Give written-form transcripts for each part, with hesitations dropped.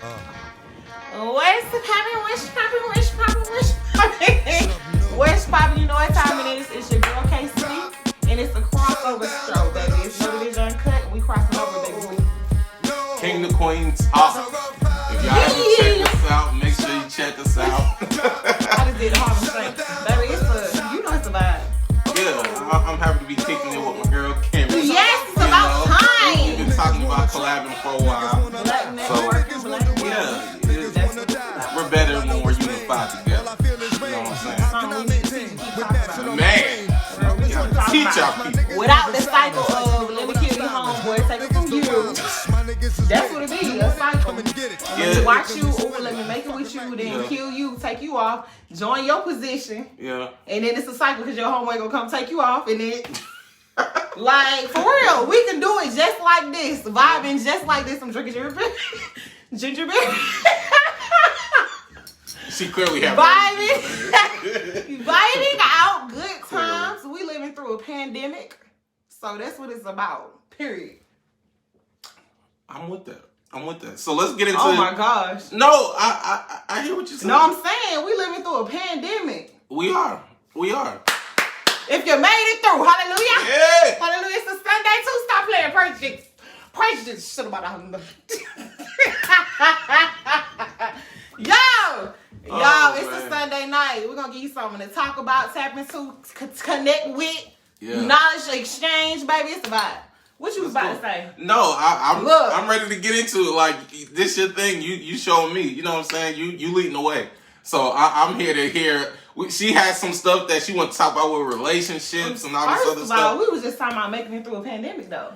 What's poppin'? What's poppin'? What's poppin'? What's poppin'? What's poppin'? You know what time it is? It's your girl KSpeak, and it's a crossover show, baby. It's no division cut. We crossing over, baby. King the Queen talk. If y'all haven't checked us out, make sure you check us out. I just did the Harlem Shake. Baby, it's a vibe. Yeah, I'm happy to be kicking it with my girl Kimmy. Yes, it's about time. We've been talking about collabing for a while. Black network, black yeah, we're better when we're unified together. You know what I'm saying? Man, teach y'all people. Without the cycle of let me kill your homeboy, take it from you. That's what it be, a cycle. Let me watch you, or let me make it with you, then kill you, take you off, join your position. Yeah. And then it's a cycle because your homeboy gonna come take you off, and then like for real, we can do it just like this, vibing just like this. I'm drinking ginger beer. She clearly has vibing out good times. We living through a pandemic, so that's what it's about. Period. I'm with that. So let's get into. Oh my gosh. No, I hear what you're saying. No, I'm saying we living through a pandemic. We are. If you made it through, hallelujah. Yeah. Hallelujah. It's a Sunday too. Stop playing praise this shit about a Yo, it's a Sunday night. We're gonna give you something to talk about, tap into, connect with, knowledge exchange, baby. It's a vibe. What you was about to say? No, I'm ready to get into it. Like, this your thing. You showing me. You know what I'm saying? You leading the way. So I'm here to hear. She has some stuff that she wants to talk about with relationships and all this other stuff. We was just talking about making it through a pandemic, though.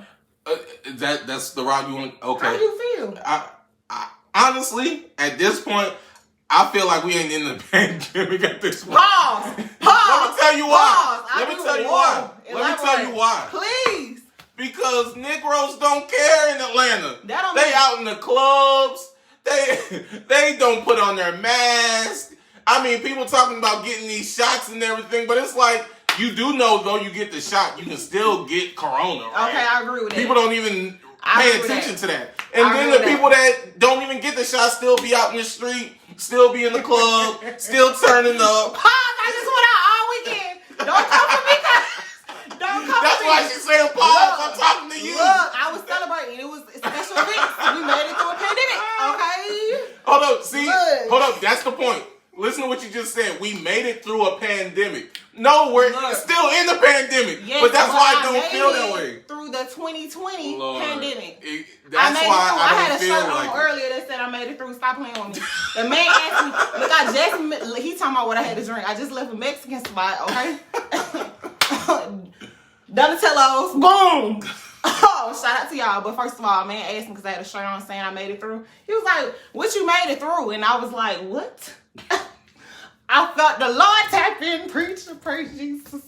That's the route you want. Okay. How do you feel? I honestly, at this point, I feel like we ain't in the pandemic at this point. Pause. Let me tell you why. Let me tell you why. Please. Because Negroes don't care in Atlanta. They out in the clubs. They don't put on their mask. I mean, people talking about getting these shots and everything, but it's like, you do know, though you get the shot, you can still get corona, right? Okay, I agree with that. People don't even pay attention to that. And then the people that don't even get the shot still be out in the street, still be in the club, still turning up. Pause, I just went out all weekend. Don't come for me, don't come That's for me. why she said pause. I'm talking to you. Look, I was celebrating. It was a special event. We made it through a pandemic, okay? Hold up. That's the point. Listen to what you just said. We made it through a pandemic. No, we're still in the pandemic. Yes, but that's why I don't feel that way. Through the 2020 pandemic. That's why I had a shirt like on earlier that said I made it through. Stop playing with me. The man asked me, he talking about what I had to drink. I just left a Mexican spot, okay? Donatello's, boom. Oh, shout out to y'all. But first of all, man asked me because I had a shirt on saying I made it through. He was like, what you made it through? And I was like, what? I felt the Lord tap in, preach, praise Jesus.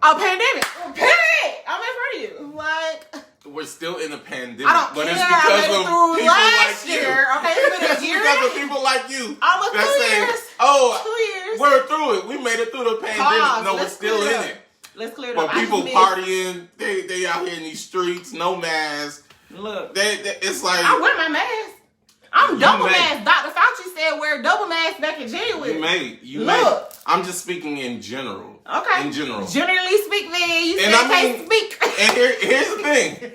A pandemic. Period. I'm in front of you. Like, we're still in a pandemic. I don't care. It's because of people last like year. You. Okay, it's been a year. Because of people like you. Almost 2 years. 2 years. We're through it. We made it through the pandemic. Pause. No, we're still in it. Let's clear it up. up. But people partying, they out here in these streets, no mask. Look, it's like I wear my mask. I'm double mask. Dr. Fauci said wear double mask back in January. You made. I'm just speaking in general. Okay. In general. Generally speak, then you said speak. And here's the thing.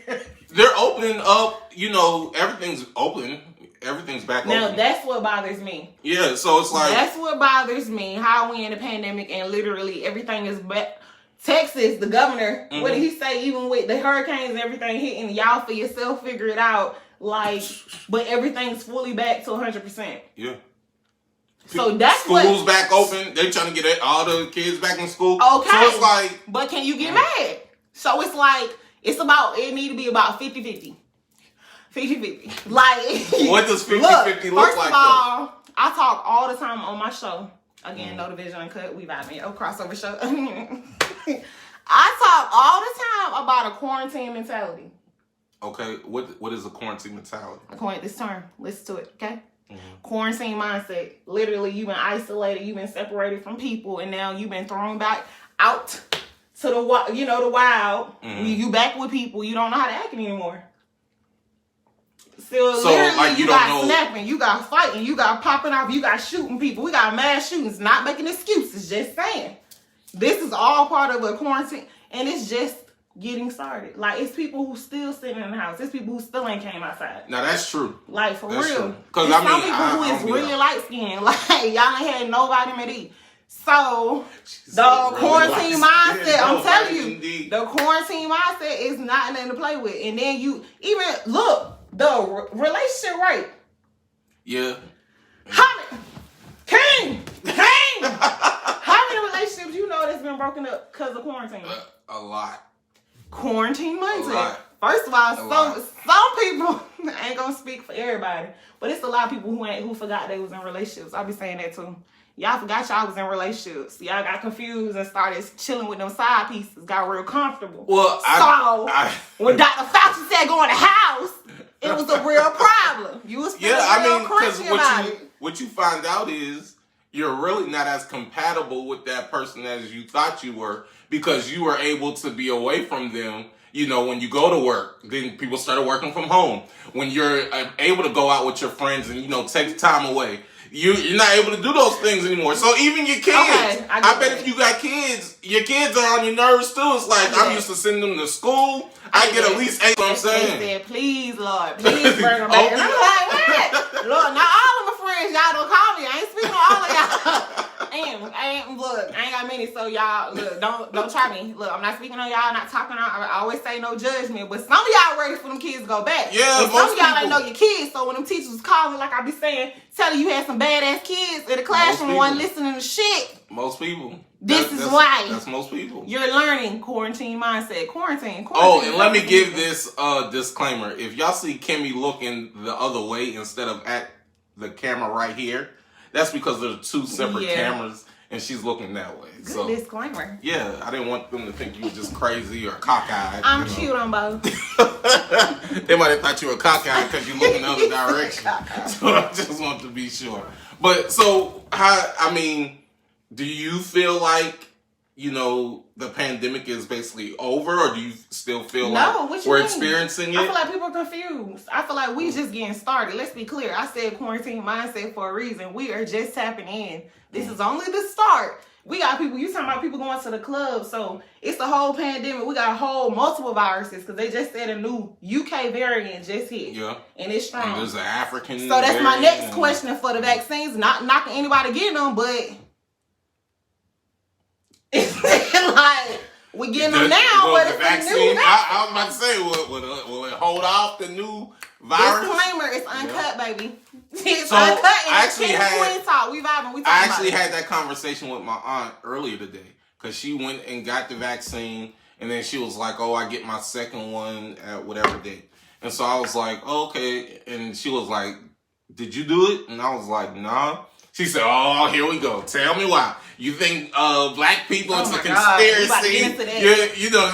They're opening up. You know, everything's open. Everything's back open. Now, that's what bothers me. Yeah, so it's like... That's what bothers me. How we in a pandemic and literally everything is back. Texas, the governor, what did he say? Even with the hurricanes and everything hitting, y'all for yourself figure it out. Like, but everything's fully back to 100%. Yeah. So that's School's back open. They trying to get all the kids back in school. Okay. So it's like... But can you get mad? So it's like, it need to be about 50-50. 50-50. Like... What does 50-50 look like, First of all, I talk all the time on my show. Again, no division uncut. We vibing. Crossover show. I talk all the time about a quarantine mentality. Okay, what is a quarantine mentality? I coined this term. Listen to it, okay? Quarantine mindset. Literally, you've been isolated, you've been separated from people, and now you've been thrown back out to the wild. You back with people. You don't know how to act anymore. So literally, like then you got snapping, you got fighting, you got popping off, you got shooting people. We got mass shootings. Not making excuses, just saying. This is all part of a quarantine, and it's just getting started. Like, it's people who still sitting in the house. It's people who still ain't came outside. Now that's true. Like, for real. Because some people who is really light skinned. Like, y'all ain't had no vitamin D. So the quarantine mindset, I'm telling you, the quarantine mindset is not nothing to play with. And then you even look the relationship rate. Yeah. King. How many relationships you know that's been broken up because of quarantine? A lot. Quarantine mindset. First of all, some people I ain't gonna speak for everybody, but it's a lot of people who forgot they was in relationships. I be saying that too. Y'all forgot y'all was in relationships. Y'all got confused and started chilling with them side pieces. Got real comfortable. Well, when Dr. Fauci said go in the house, it was a real problem. You was because what you find out is you're really not as compatible with that person as you thought you were, because you were able to be away from them. You know, when you go to work, then people started working from home. When you're able to go out with your friends and, you know, take time away, you're not able to do those things anymore. So even your kids, I bet if you got kids, your kids are on your nerves too. It's like, I'm used to sending them to school. I get at least 8, you know what I'm saying? They said, please, Lord, please bring them back. And I'm like, what? Lord, not all of my friends, y'all don't call me. I ain't speaking to all of y'all. Look, I ain't got many, so y'all, look, don't try me. Look, I'm not speaking on y'all, not talking on, I always say no judgment, but some of y'all ready for them kids to go back. Yeah, and some of y'all ain't know your kids, so when them teachers was calling, like I be saying, telling you had some badass kids in the classroom, one listening to shit. Most people. This is why. That's most people. You're learning quarantine mindset. Quarantine. Oh, and let me give this disclaimer. If y'all see Kimmy looking the other way instead of at the camera right here, that's because there's 2 separate cameras and she's looking that way. Good disclaimer. Yeah, I didn't want them to think you were just crazy or cockeyed. I'm cute on both. They might have thought you were cockeyed because you look in the other direction. So I just want to be sure. But so, do you feel like, you know, the pandemic is basically over, or do you still feel like we're experiencing it? I feel like people are confused. I feel like we just getting started. Let's be clear. I said quarantine mindset for a reason. We are just tapping in. This is only the start. We got people, you talking about people going to the club, so it's the whole pandemic. We got multiple viruses, because they just said a new UK variant just hit. Yeah. And it's strong. And there's an African So that's my next question for the vaccines. Not knocking anybody getting them, but it's like, we getting them now, but it's a new vaccine. I was about to say, will it hold off the new virus? Disclaimer, it's uncut, baby. It's uncut, and I actually had that conversation with my aunt earlier today, because she went and got the vaccine, and then she was like, oh, I get my second one at whatever date. And so I was like, oh, okay. And she was like, did you do it? And I was like, nah. She said, oh, here we go. Tell me why. You think black people, it's a conspiracy? You know,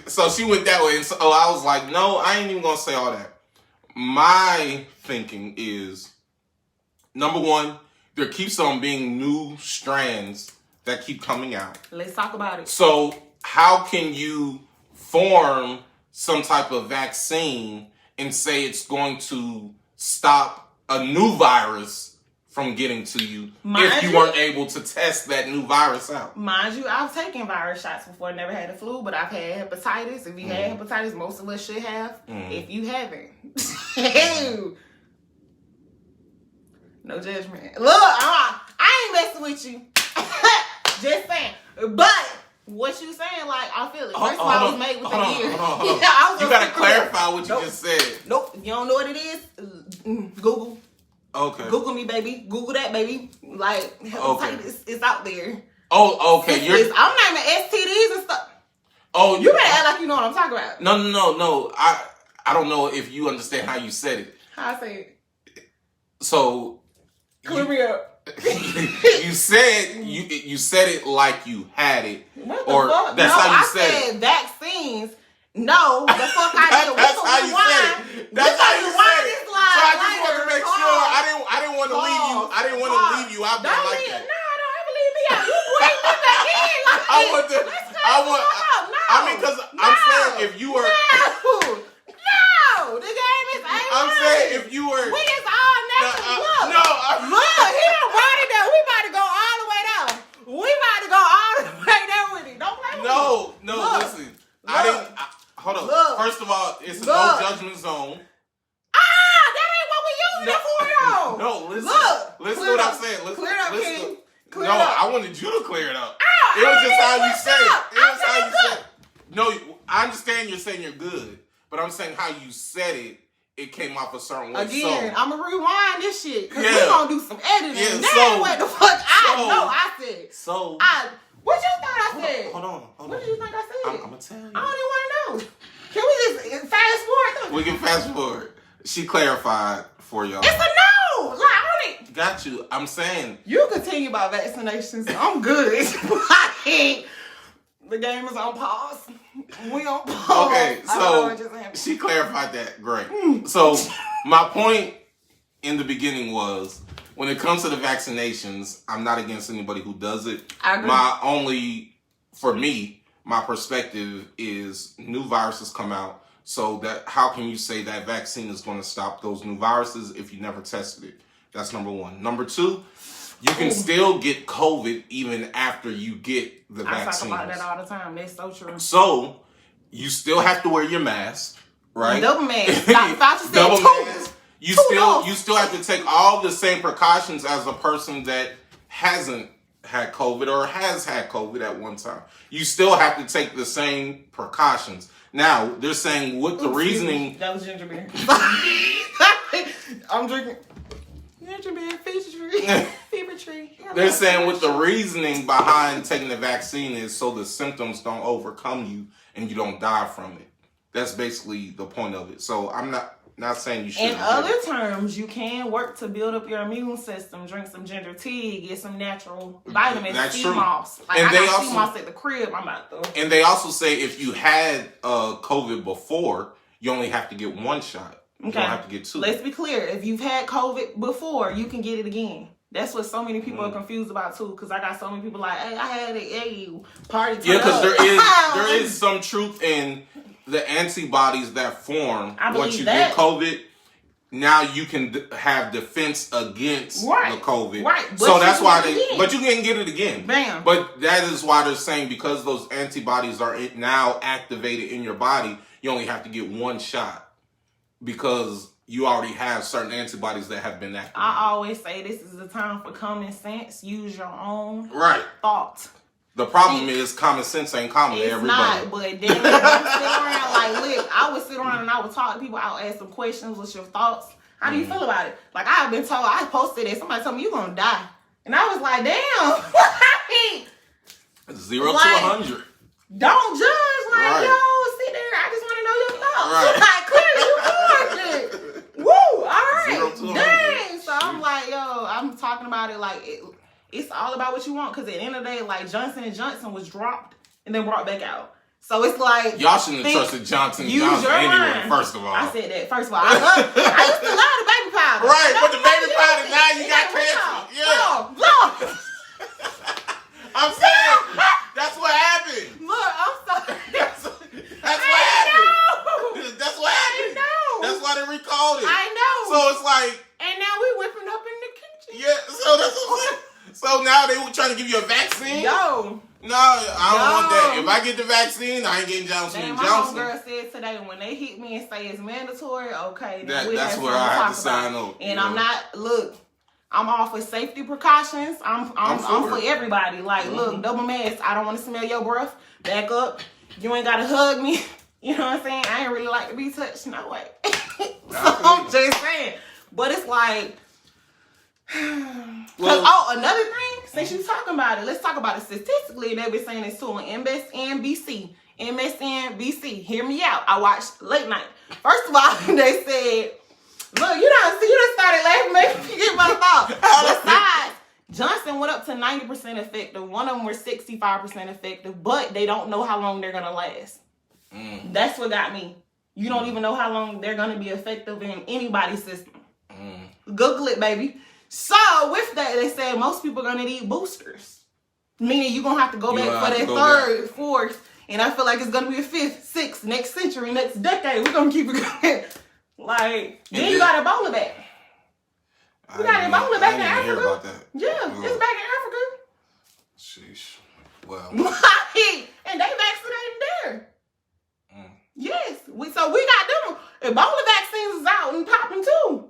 so she went that way. And so I was like, no, I ain't even going to say all that. My thinking is, number one, there keeps on being new strands that keep coming out. Let's talk about it. So how can you form some type of vaccine and say it's going to stop a new virus from getting to you if you weren't able to test that new virus out? Mind you, I've taken virus shots before. Never had the flu, but I've had hepatitis. If you had hepatitis, most of us should have. If you haven't, no judgment. Look, I ain't messing with you. Just saying. But what you saying, like, I feel it. First of all, I was made with a year. You gotta clarify what you just said. Nope. You don't know what it is? Google. Okay. Google me, baby. Google that, baby. Like, hepatitis is out there. Oh, okay. I'm naming STDs and stuff. Oh, you better act like you know what I'm talking about. No. I don't know if you understand how you said it. How I say it? So clear me up. you said it like you had it. What the fuck? That's how you said it. Vaccines. No, the fuck I did. That's how you said it. That's how you said it. So I just wanted to make sure. I didn't want to leave you. I didn't want to leave you out there like that. No, don't ever leave me out. You bring me back in. Like, because I'm saying if you were. No, the game is A1. I'm saying if you were. We is doing that for, y'all? No, listen. Look. Listen to what I'm saying. Listen, clear it up, King. Clear no, it up. I wanted you to clear it up. Oh, it was just how you say it. It was how you said it. No, I understand you're saying you're good, but I'm saying how you said it, it came off a certain way. Again, I'm going to rewind this shit, because Yeah. we're going to do some editing. Yeah, That's what the fuck I know I said. So. What you thought I said? Hold on. What did you think I said? I'm going to tell you. I don't even want to know. Can we just fast forward? We can fast forward. She clarified for y'all. It's a no. Like, I don't. Got you. I'm saying. You continue about vaccinations. I'm good. The game is on pause. We on pause. Okay, so she clarified that. Great. So my point in the beginning was, when it comes to the vaccinations, I'm not against anybody who does it. I agree. For me, my perspective is new viruses come out. So that how can you say that vaccine is going to stop those new viruses if you never tested it? That's number one. Number two, you can still get COVID even after you get the vaccine. I talk about that all the time. That's so true. So you still have to wear your mask, right? Double mask. Double mask. You still have to take all the same precautions as a person that hasn't had COVID or has had COVID at one time. You still have to take the same precautions. Now, they're saying with the reasoning... That was ginger beer. I'm drinking ginger beer, fever tree. They're saying with the reasoning behind taking the vaccine is so the symptoms don't overcome you and you don't die from it. That's basically the point of it. So I'm not saying you should. In other terms, you can work to build up your immune system. Drink some ginger tea, get some natural vitamins, sea moss. Like, I got sea moss at the crib. I'm about to. And they also say if you had COVID before, you only have to get one shot. You don't have to get two. Let's be clear. If you've had COVID before, you can get it again. That's what so many people are confused about too. Because I got so many people like, hey, I had it. Hey, party. Yeah, because there is some truth in the antibodies that form once you get COVID. Now you can have defense against the COVID. Right. But so that's why but you can get it again. Bam. But that is why they're saying because those antibodies are now activated in your body, you only have to get one shot because you already have certain antibodies that have been activated. I always say this is a time for common sense. Use your own thought. The problem is common sense ain't common to everybody. It's not, but then you sit around like, look, I would sit around and I would talk to people. I would ask them questions. What's your thoughts? How do you feel about it? Like, I've been told, I posted it. Somebody told me, you're going to die. And I was like, damn. 0 to 100. Don't judge. Like, yo, sit there. I just want to know your thoughts. Like, clearly you hard. Woo, all right. 0 to 100. Dang. So I'm like, yo, I'm talking about it like it's all about what you want. Because at the end of the day, like, Johnson & Johnson was dropped and then brought back out. So it's like... Y'all shouldn't have trusted Johnson & Johnson anyway, first of all. I said that. First of all, I used to love the baby powder. Right, but the baby powder, now you got cancer. Yeah. Look. I'm saying, that's what happened. Look, I'm sorry. That's what happened. That's what happened. I know. That's why they recalled it. I know. So it's like... And now we whipping up in the kitchen. Yeah, so that's what I'm saying. So now they were trying to give you a vaccine? Yo. No, I don't want that. If I get the vaccine, I ain't getting Johnson & Johnson. My homegirl said today, when they hit me and say it's mandatory, okay. That's where I have to sign up. And I'm not, look, I'm all for safety precautions. I'm for everybody. Like, look, double mask. I don't want to smell your breath. Back up. You ain't got to hug me. You know what I'm saying? I ain't really like to be touched. No way. So I'm just saying. But it's like... another thing, since you're talking about it, let's talk about it statistically. They've been saying this too on MSNBC. Hear me out. I watched late night. First of all, they said, look, you done started laughing, making me get my thought. Besides, Johnson went up to 90% effective. One of them were 65% effective, but they don't know how long they're going to last. That's what got me. You don't even know how long they're going to be effective in anybody's system. Google it, baby. So, with that, they said most people are going to need boosters. Meaning you're going to have to go back for that third, fourth. And I feel like it's going to be a fifth, sixth, next century, next decade. We're going to keep it going. Like, then you got Ebola back. You got Ebola back in Africa. Hear about that. Yeah, it's back in Africa. Sheesh. Well. And they vaccinated there. Yes. So we got them. Ebola vaccines is out and popping too.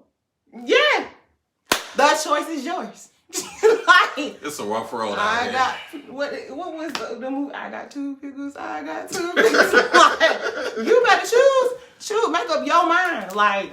Yeah, The choice is yours. Like, it's a rough road. What was the movie? I got two pickles. I got two pickles. Like, you better choose. Shoot, make up your mind. Like,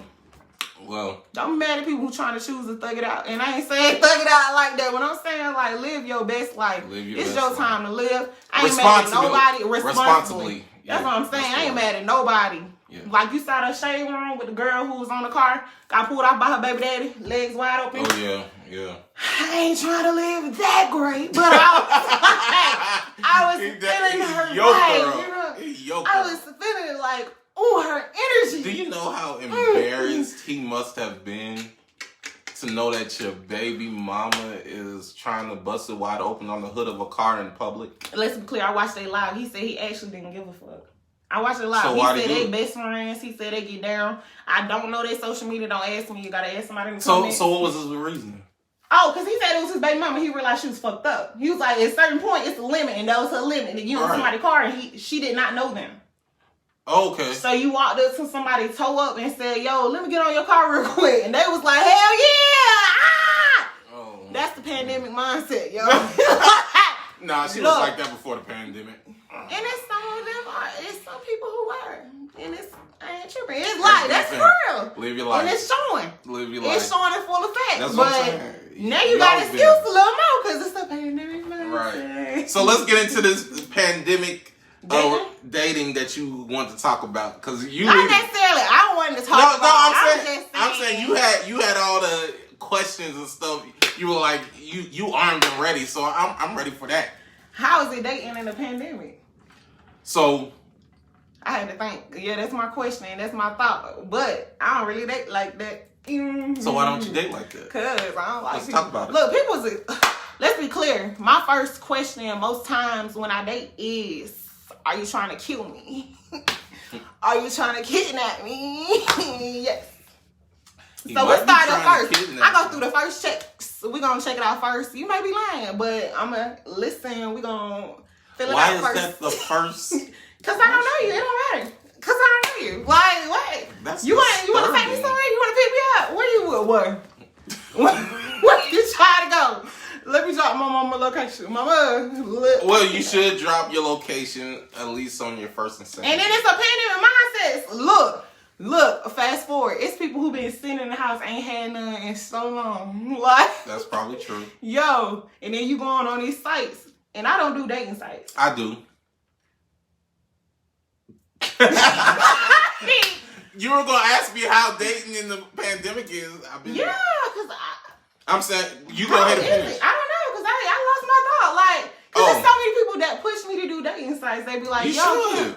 well, don't be mad at people who trying to choose to thug it out. And I ain't saying thug it out like that. When I'm saying like live your best life, it's your time to live. I ain't mad at nobody. Responsibly. That's what I'm saying. I ain't mad at nobody. Yeah. Like you saw that shade room with the girl who was on the car, got pulled off by her baby daddy, legs wide open. Oh yeah, yeah. I ain't trying to live that great, but I was feeling her vibe, you know. I was feeling it like, oh, her energy. Do you know how embarrassed he must have been to know that your baby mama is trying to bust it wide open on the hood of a car in public? Let's be clear, I watched it live. He said he actually didn't give a fuck. I watched it live. So he said they best friends. He said they get down. I don't know their social media. Don't ask me. You gotta ask somebody in the comments. So what was his reason? Oh, because he said it was his baby mama. He realized she was fucked up. He was like, at a certain point, it's a limit, and that was her limit. And you in somebody's car, and she did not know them. Okay. So you walked up to somebody, toe up, and said, "Yo, let me get on your car real quick," and they was like, "Hell yeah!" Ah! Oh. That's the pandemic mindset, yo. Nah, she was like that before the pandemic. And it's some of them it's some people who are. And I ain't tripping. It's like, that's real. Live your life. And it's showing. Live your life. It's showing in full effect. That's what I'm saying. Now you got excuse a little more because it's a pandemic. Right. So let's get into this pandemic dating that you want to talk about. Because you not necessarily. I don't want to talk about I'm saying you had all the questions and stuff. You were like, you armed and ready. So I'm ready for that. How is it dating in a pandemic? So I had to think. Yeah, that's my question. That's my thought. But I don't really date like that. Mm-hmm. So why don't you date like that? Because I don't like Let's talk about it. Look, let's be clear. My first question most times when I date is, are you trying to kill me? Are you trying to kidnap me? Yes. So let's start off first. I go through the first checks. We're going to check it out first. You may be lying, but I'm going to listen. We're going to fill it out first. Why is that the first? Because I don't know you. It don't matter. Because I don't know you. Like, what? That's you want to take me somewhere? You want to pick me up? Where you trying to go? Let me drop my mama location. Well, you should drop your location at least on your first and second. And then it's a pandemic mindset. Look, fast forward. It's people who been sitting in the house, ain't had none in so long. Like, that's probably true. Yo, and then you going on these sites. And I don't do dating sites. I do. You were going to ask me how dating in the pandemic is. Yeah, because I'm saying, you go ahead and finish. I don't know, because I lost my thought. Like, because there's so many people that push me to do dating sites. They be like, you should.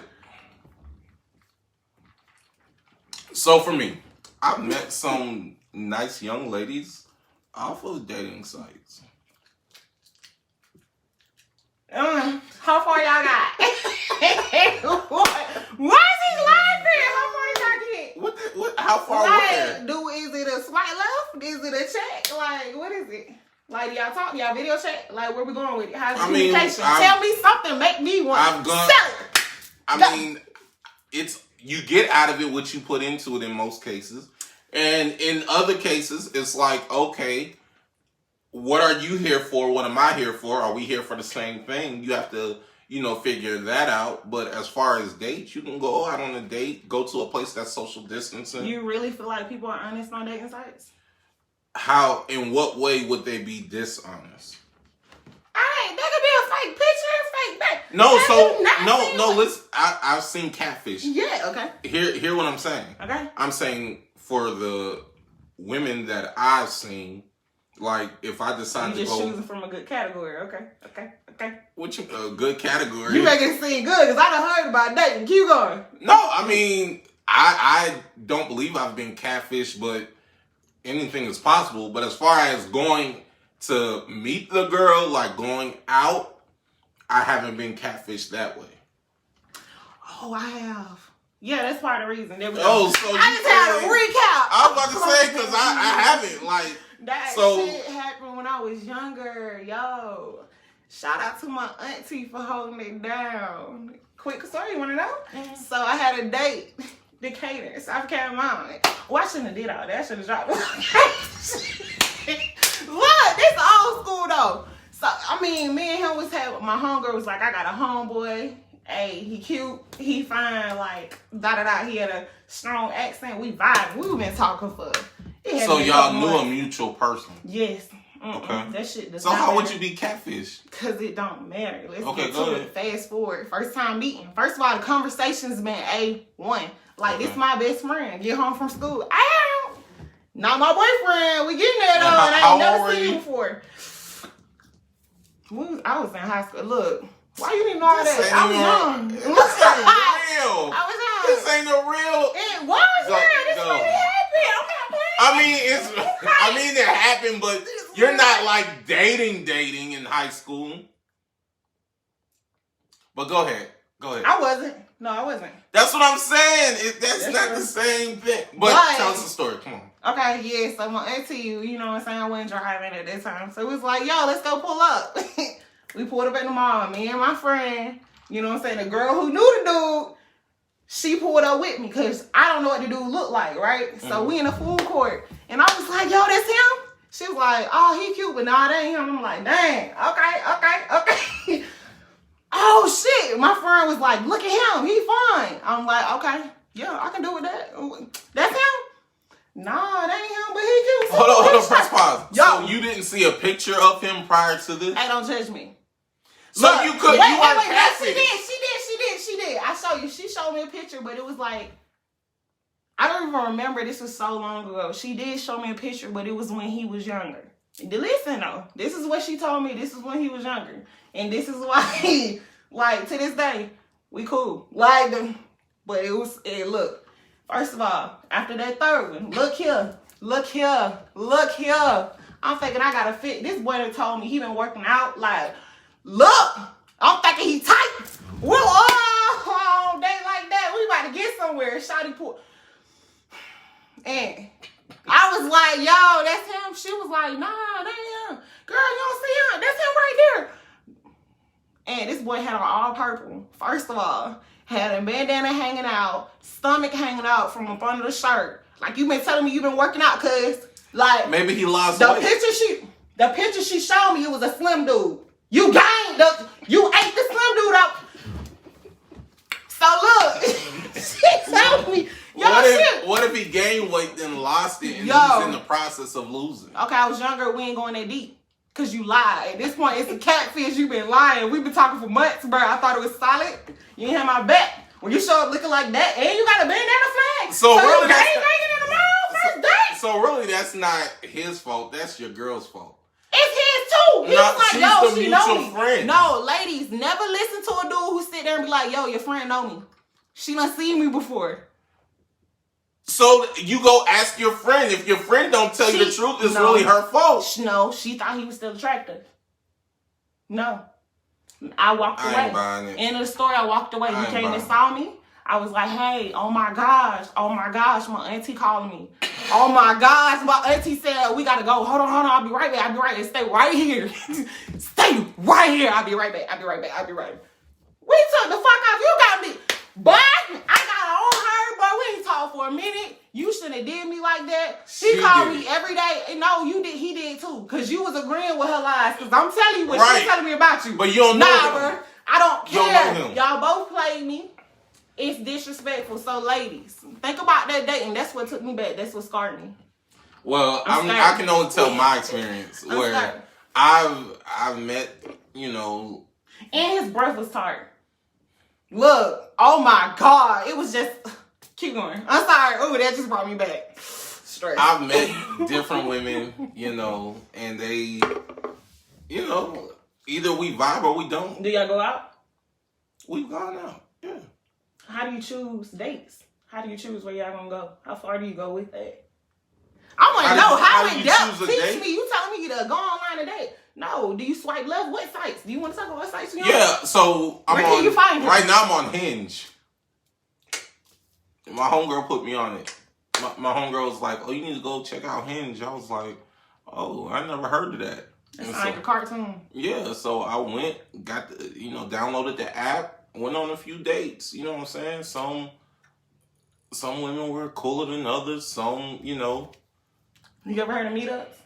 So for me, I've met some nice young ladies off of dating sites. How far y'all got? Why is he laughing? How far y'all get? What? How far? Like, is it a swipe left? Is it a check? Like, what is it? Like, y'all talk? Y'all video chat? Like, where we going with it? How's the communication? Tell me something. Make me want to sell it. I mean, you get out of it what you put into it in most cases. And in other cases, it's like, okay, what are you here for? What am I here for? Are we here for the same thing? You have to, figure that out. But as far as dates, you can go out on a date, go to a place that's social distancing. You really feel like people are honest on dating sites? How, in what way would they be dishonest? That could be a fake picture, fake back. No, listen, I've seen catfish. Yeah, okay. Hear what I'm saying. Okay. I'm saying for the women that I've seen, like, if I decide to go... You just choosing from a good category. Okay. What you... A good category? You making it seem good, because I done heard about dating. Keep going. No, I mean, I don't believe I've been catfished, but anything is possible. But as far as going to meet the girl, like going out, I haven't been catfished that way. Oh, I have. Yeah, that's part of the reason. So I just had a recap. I was about to say, because I haven't, like... That shit happened when I was younger, yo. Shout out to my auntie for holding it down. Quick story, you want to know? Mm-hmm. So I had a date, Decatur, South Carolina. Well, I shouldn't have did all that. I should have dropped it. though. So, I mean, me and him was having, my homegirl was like, I got a homeboy. Hey, he cute. He fine. Like, da-da-da. He had a strong accent. We vibing. We've been talking for. So y'all knew a mutual person? Yes. Okay. That shit does So not how matter. would you be catfish? Because it don't matter. Let's get go to ahead. it. Fast forward. First time meeting. First of all, the conversation's been A1. Like, this my best friend. Get home from school. Ow! Not my boyfriend. We getting there, though. And I ain't never seen him before. I was in high school. Look. Why you didn't know all that? I was young. This ain't real. I was young. This ain't a real. It was real. This really happened. I'm not playing. I mean, it happened, but you're not like dating in high school. But go ahead. I wasn't. No, I wasn't. That's what I'm saying. That's not the same thing. But tell us the story. Come on. Okay, yeah. So my auntie, you know what I'm saying? I wasn't driving at that time. So it was like, yo, let's go pull up. We pulled up at the mall. Me and my friend, you know what I'm saying? The girl who knew the dude, she pulled up with me because I don't know what the dude looked like, right? So we in the food court. And I was like, yo, that's him? She was like, oh, he cute, but nah, that ain't him. I'm like, dang, okay. Oh, shit. My friend was like, look at him. He fine. I'm like, okay, yeah, I can do with that. That's him? Nah, that ain't him, but he cute. Hold on, press pause. Yo. So you didn't see a picture of him prior to this? Hey, don't judge me. So look, you could, you weren't catfish. She did. I show you. She showed me a picture, but it was like, I don't even remember. This was so long ago. She did show me a picture, but it was when he was younger. Listen though, this is what she told me. This is when he was younger, and this is why, like to this day, we cool. Like, but it look. First of all, after that third one, look here. I'm thinking I gotta fit. This boy that told me he been working out. Like, look, I'm thinking he tight. We're all day like that. We about to get somewhere. Shawty pull. And I was like, yo, that's him. She was like, nah, that ain't him. Girl, you don't see him. That's him right there. And this boy had on all purple. First of all, had a bandana hanging out, stomach hanging out from up under the shirt. Like, you been telling me you been working out, cuz. Like, maybe he lost the weight. The picture she showed me, it was a slim dude. You gained you ate the slim dude up. So look, she told me, yo, what if he gained weight then lost it and he's in the process of losing? Okay, I was younger, we ain't going that deep. Cause you lied. At this point, it's a catfish, you been lying. We've been talking for months, bro. I thought it was solid. You ain't have my back. When you show up looking like that, and you got a bandana flag. So really, you in the mall first date. So really, that's not his fault. That's your girl's fault. It's his too. He was like, yo, she know me. Friend. No, ladies, never listen to a dude who sit there and be like, yo, your friend know me. She done seen me before. So you go ask your friend. If your friend don't tell you the truth, it's really her fault. No, she thought he was still attractive. No. I walked away. I ain't buying it. End of the story, I walked away. He came and saw me. I was like, hey, oh my gosh, my auntie calling me. Oh my gosh, my auntie said, we gotta go. Hold on, I'll be right back. Stay right here. Stay right here. I'll be right back. We took the fuck off. You got me. But I got on her, but we ain't talked for a minute. You shouldn't have did me like that. She called me every day. No, you did. He did too. Because you was agreeing with her lies. Because I'm telling you what she's telling me about you. But you don't know him. Bro, I don't care. You don't know him. Y'all both played me. It's disrespectful. So, ladies, think about that dating. That's what took me back. That's what scarred me. Well, I can only tell my experience where I've met, And his breath was tired. Look, oh my God. It was just, keep going. I'm sorry. Oh, that just brought me back. Straight. I've met different women, and they, either we vibe or we don't. Do y'all go out? We've gone out, yeah. How do you choose dates? How do you choose where y'all gonna go? How far do you go with that? I want to know how it does. Teach me. You telling me to go online a date? No. Do you swipe left? What sites? Do you want to talk about what sites you on? Yeah. So where can you find him? Right now I'm on Hinge. My homegirl put me on it. My homegirl was like, "Oh, you need to go check out Hinge." I was like, "Oh, I never heard of that." It's like a cartoon. Yeah. So I went, got the, downloaded the app, went on a few dates. You know what I'm saying? Some women were cooler than others. Some, You ever heard of meetups?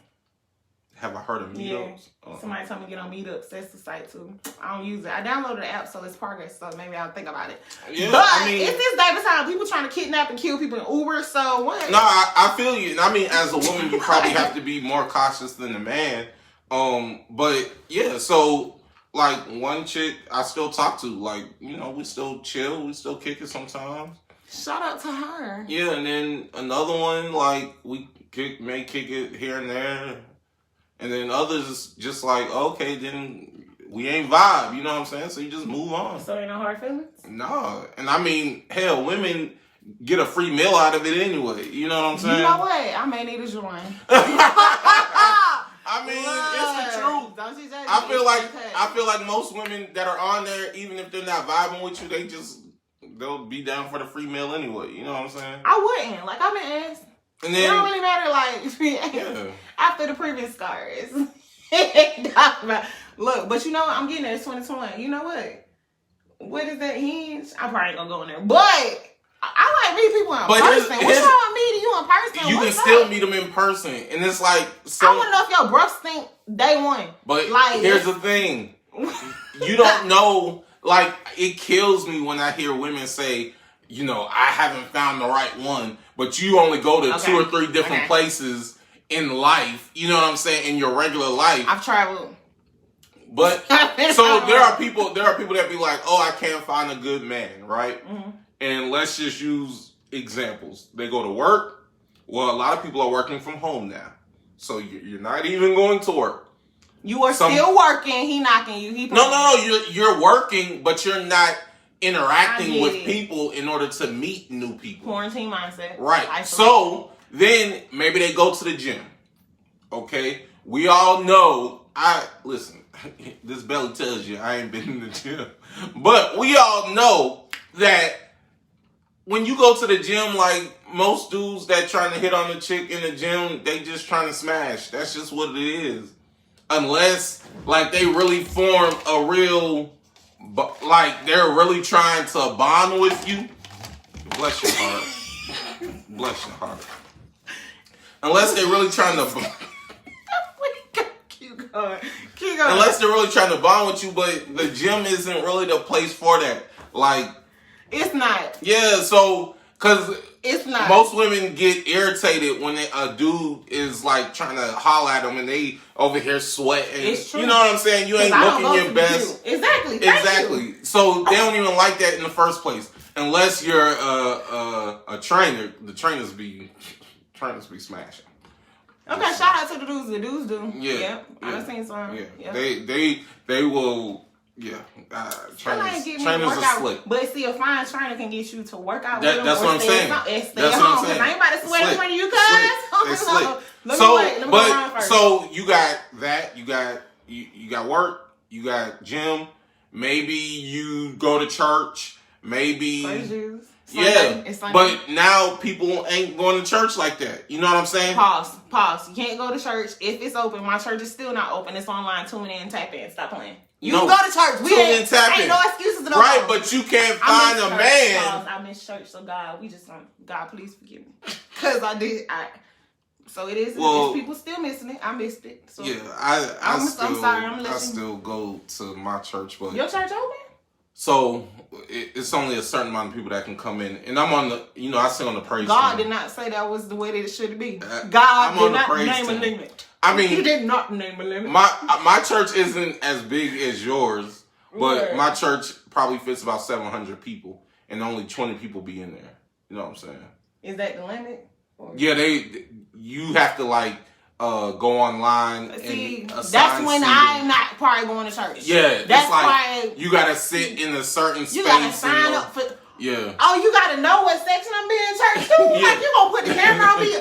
Have I heard of Meetups? Yeah. Somebody told me to get on Meetups. That's the site too. I don't use it. I downloaded the app, so it's progress. So maybe I'll think about it. Yeah, but I mean, it's this day of time. People trying to kidnap and kill people in Uber. So what? No, I feel you. And I mean, as a woman, you probably have to be more cautious than a man. But yeah, so like one chick I still talk to, like, you know, we still chill, we still kick it sometimes. Shout out to her. Yeah, and then another one, like, we may kick it here and there. And then others just like, okay, then we ain't vibe, you know what I'm saying? So you just move on. So ain't no hard feelings? No. And I mean, hell, women get a free meal out of it anyway. You know what I'm saying? You know what? I may need a joint. I mean, it's the truth. Don't you judge I feel like most women that are on there, even if they're not vibing with you, they'll be down for the free meal anyway. You know what I'm saying? I wouldn't. Like, I've been asked. And then, it don't really matter, like, after the previous scars. Look, but you know what? I'm getting there. It's 2020. You know what? What is that Hinge? I probably ain't gonna go in there. But I like meeting people in person. What's wrong with meeting you in person? You can still meet them in person. And it's like... I want to know if your bros think day one. But like, here's the thing. You don't know... Like, it kills me when I hear women say, you know, I haven't found the right one, but you only go to 2 or 3 different places in life, you know what I'm saying, in your regular life. I've traveled. But, so there are people that be like, oh, I can't find a good man, right? Mm-hmm. And let's just use examples. They go to work. Well, a lot of people are working from home now. So you're not even going to work. You are still working. He knocking you. No. You're working, but you're not interacting with people in order to meet new people. Quarantine mindset. Right. Isolation. So then maybe they go to the gym. Okay. We all know. Listen. This belly tells you I ain't been in the gym, but we all know that when you go to the gym, like most dudes that trying to hit on the chick in the gym, they just trying to smash. That's just what it is. Unless, like, they really form a real, like, they're really trying to bond with you. Bless your heart. Bless your heart. Unless they're really trying to... Keep going. Unless they're really trying to bond with you, but the gym isn't really the place for that. Like... It's not. Yeah, so... Because it's not. Most women get irritated when a dude is like trying to holler at them and they over here sweating. It's true. You know what I'm saying? You ain't looking your best. Exactly. Exactly. So they don't even like that in the first place. Unless you're a trainer. The trainers be smashing. Okay, shout out to the dudes. The dudes do. Yeah. I've seen some. Yeah. They will. Yeah, trainers are slick. But see, a fine trainer can get you to work out. That's what I'm saying. That's what I'm saying. I ain't about to sweat in front of you, cuz. So you got that. You got work. You got gym. Maybe you go to church. Maybe. Sunday. But now people ain't going to church like that. You know what I'm saying? Pause. You can't go to church if it's open. My church is still not open. It's online. Tune in, tap in. Stop playing. You can go to church. We ain't no excuses at all. Right, but you can't find a man. I miss church, so God, God, please forgive me. Because so it is. Well, people still missing it. I missed it. So yeah, I'm sorry. I still go to my church, but your church open? So it's only a certain amount of people that can come in, and I'm on the. I sit on the praise. God did not say that was the way that it should be. God did not name a limit. I mean, he did not name a limit. My church isn't as big as yours, but my church probably fits about 700 people, and only 20 people be in there. You know what I'm saying? Is that the limit? Yeah, you have to like go online. See, that's when I'm not probably going to church. Yeah, that's like why you gotta sit in a certain space. You gotta sign up for. Yeah. Oh, you gotta know what section I'm in church too. Yeah. Like you gonna put the camera on me?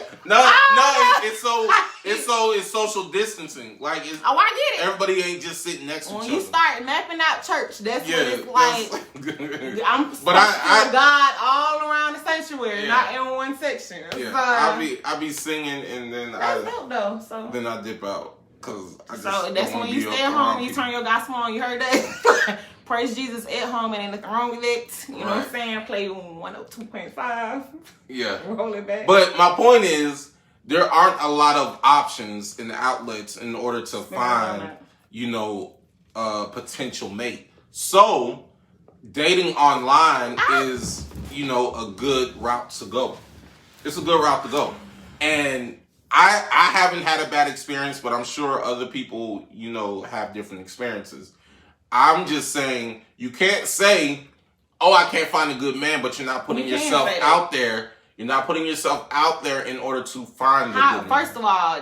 It's social distancing. Like I get it. Everybody ain't just sitting next to each other. When you start mapping out church, that's what it's like. I'm supposed to God all around the sanctuary, not in one section. Yeah. So, I be singing and then that's dope though. So then I dip out because I just so that's when you stay at home. You turn your gospel on. You heard that. Praise Jesus at home and ain't nothing wrong with it. You know what I'm saying? Play 102.5. Yeah. Roll it back. But my point is, there aren't a lot of options and outlets in order to find, a potential mate. So dating online is, a good route to go. It's a good route to go. And I haven't had a bad experience, but I'm sure other people, have different experiences. I'm just saying, you can't say, oh, I can't find a good man, but you're not putting yourself out there. You're not putting yourself out there in order to find a good man. First of all,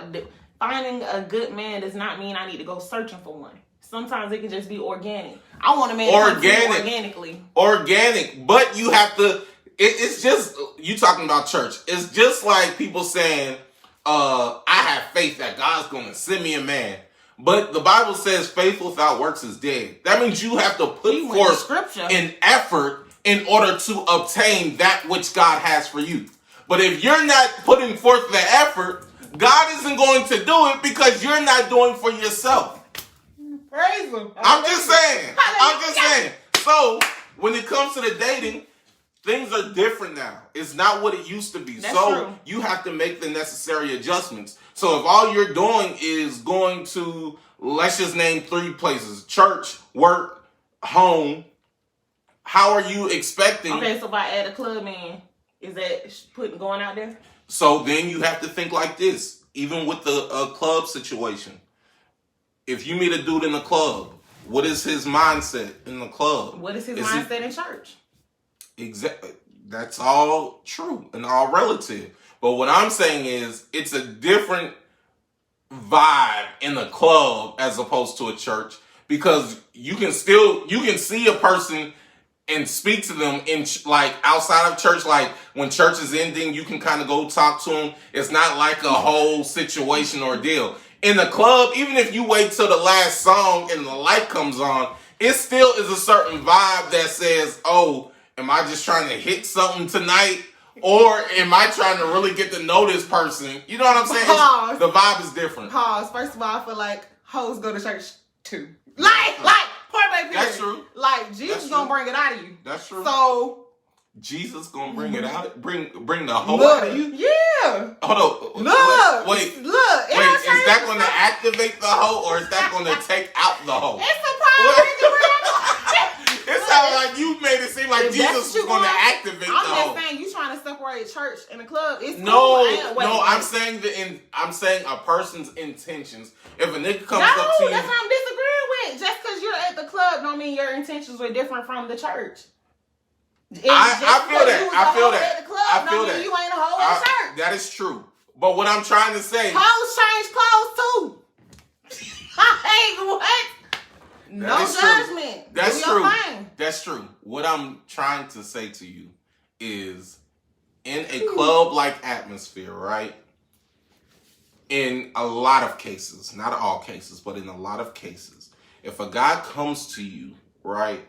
finding a good man does not mean I need to go searching for one. Sometimes it can just be organic. I want a man to come organically. Organic, but you have to. It's just, you talking about church. It's just like people saying, I have faith that God's going to send me a man. But the Bible says faith without works is dead. That means you have to put forth an effort in order to obtain that which God has for you. But if you're not putting forth the effort, God isn't going to do it because you're not doing for yourself. Praise him. I'm just saying. So when it comes to the dating, things are different now. It's not what it used to be. That's true. You have to make the necessary adjustments. So if all you're doing is going to, let's just name 3 places: church, work, home, how are you expecting? Okay, so if I add a club in, is that going out there? So then you have to think like this, even with the club situation. If you meet a dude in the club, what is his mindset in the club? What is his mindset in church? Exactly. That's all true and all relative. But what I'm saying is, it's a different vibe in the club as opposed to a church, because you can see a person and speak to them in like outside of church. Like when church is ending, you can kind of go talk to them. It's not like a whole situation or deal. In the club, even if you wait till the last song and the light comes on, it still is a certain vibe that says, oh, am I just trying to hit something tonight? Or am I trying to really get to know this person? You know what I'm saying? Pause. The vibe is different. Pause. First of all, I feel like hoes go to church too. Like, part by period. That's true. Like, Jesus gonna bring it out of you. That's true. So, Jesus gonna bring it out? Bring the hoe out of you? Yeah. Hold on. Look. Wait. Is that going to activate the hoe, or is that going to take out the hoe? It's a problem. It sounds like you made it seem like Jesus was going to activate the hoe. I'm just saying, you trying to separate church and the club. It's no. I'm saying a person's intentions. If a nigga comes up to you, that's what I'm disagreeing with. Just because you're at the club don't mean your intentions were different from the church. I feel that. You ain't a hoe at church. That is true. But what I'm trying to say, hoes change clothes too. Hey, what? No judgment. That's true. That's true. What I'm trying to say to you is, in a club-like atmosphere, right? In a lot of cases, not all cases, but in a lot of cases, if a guy comes to you, right,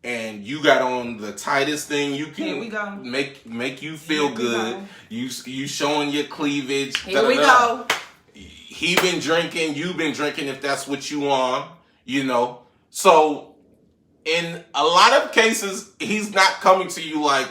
and you got on the tightest thing you can make you feel good, you showing your cleavage. Here we go. He been drinking, you've been drinking, if that's what you want. So in a lot of cases, he's not coming to you like,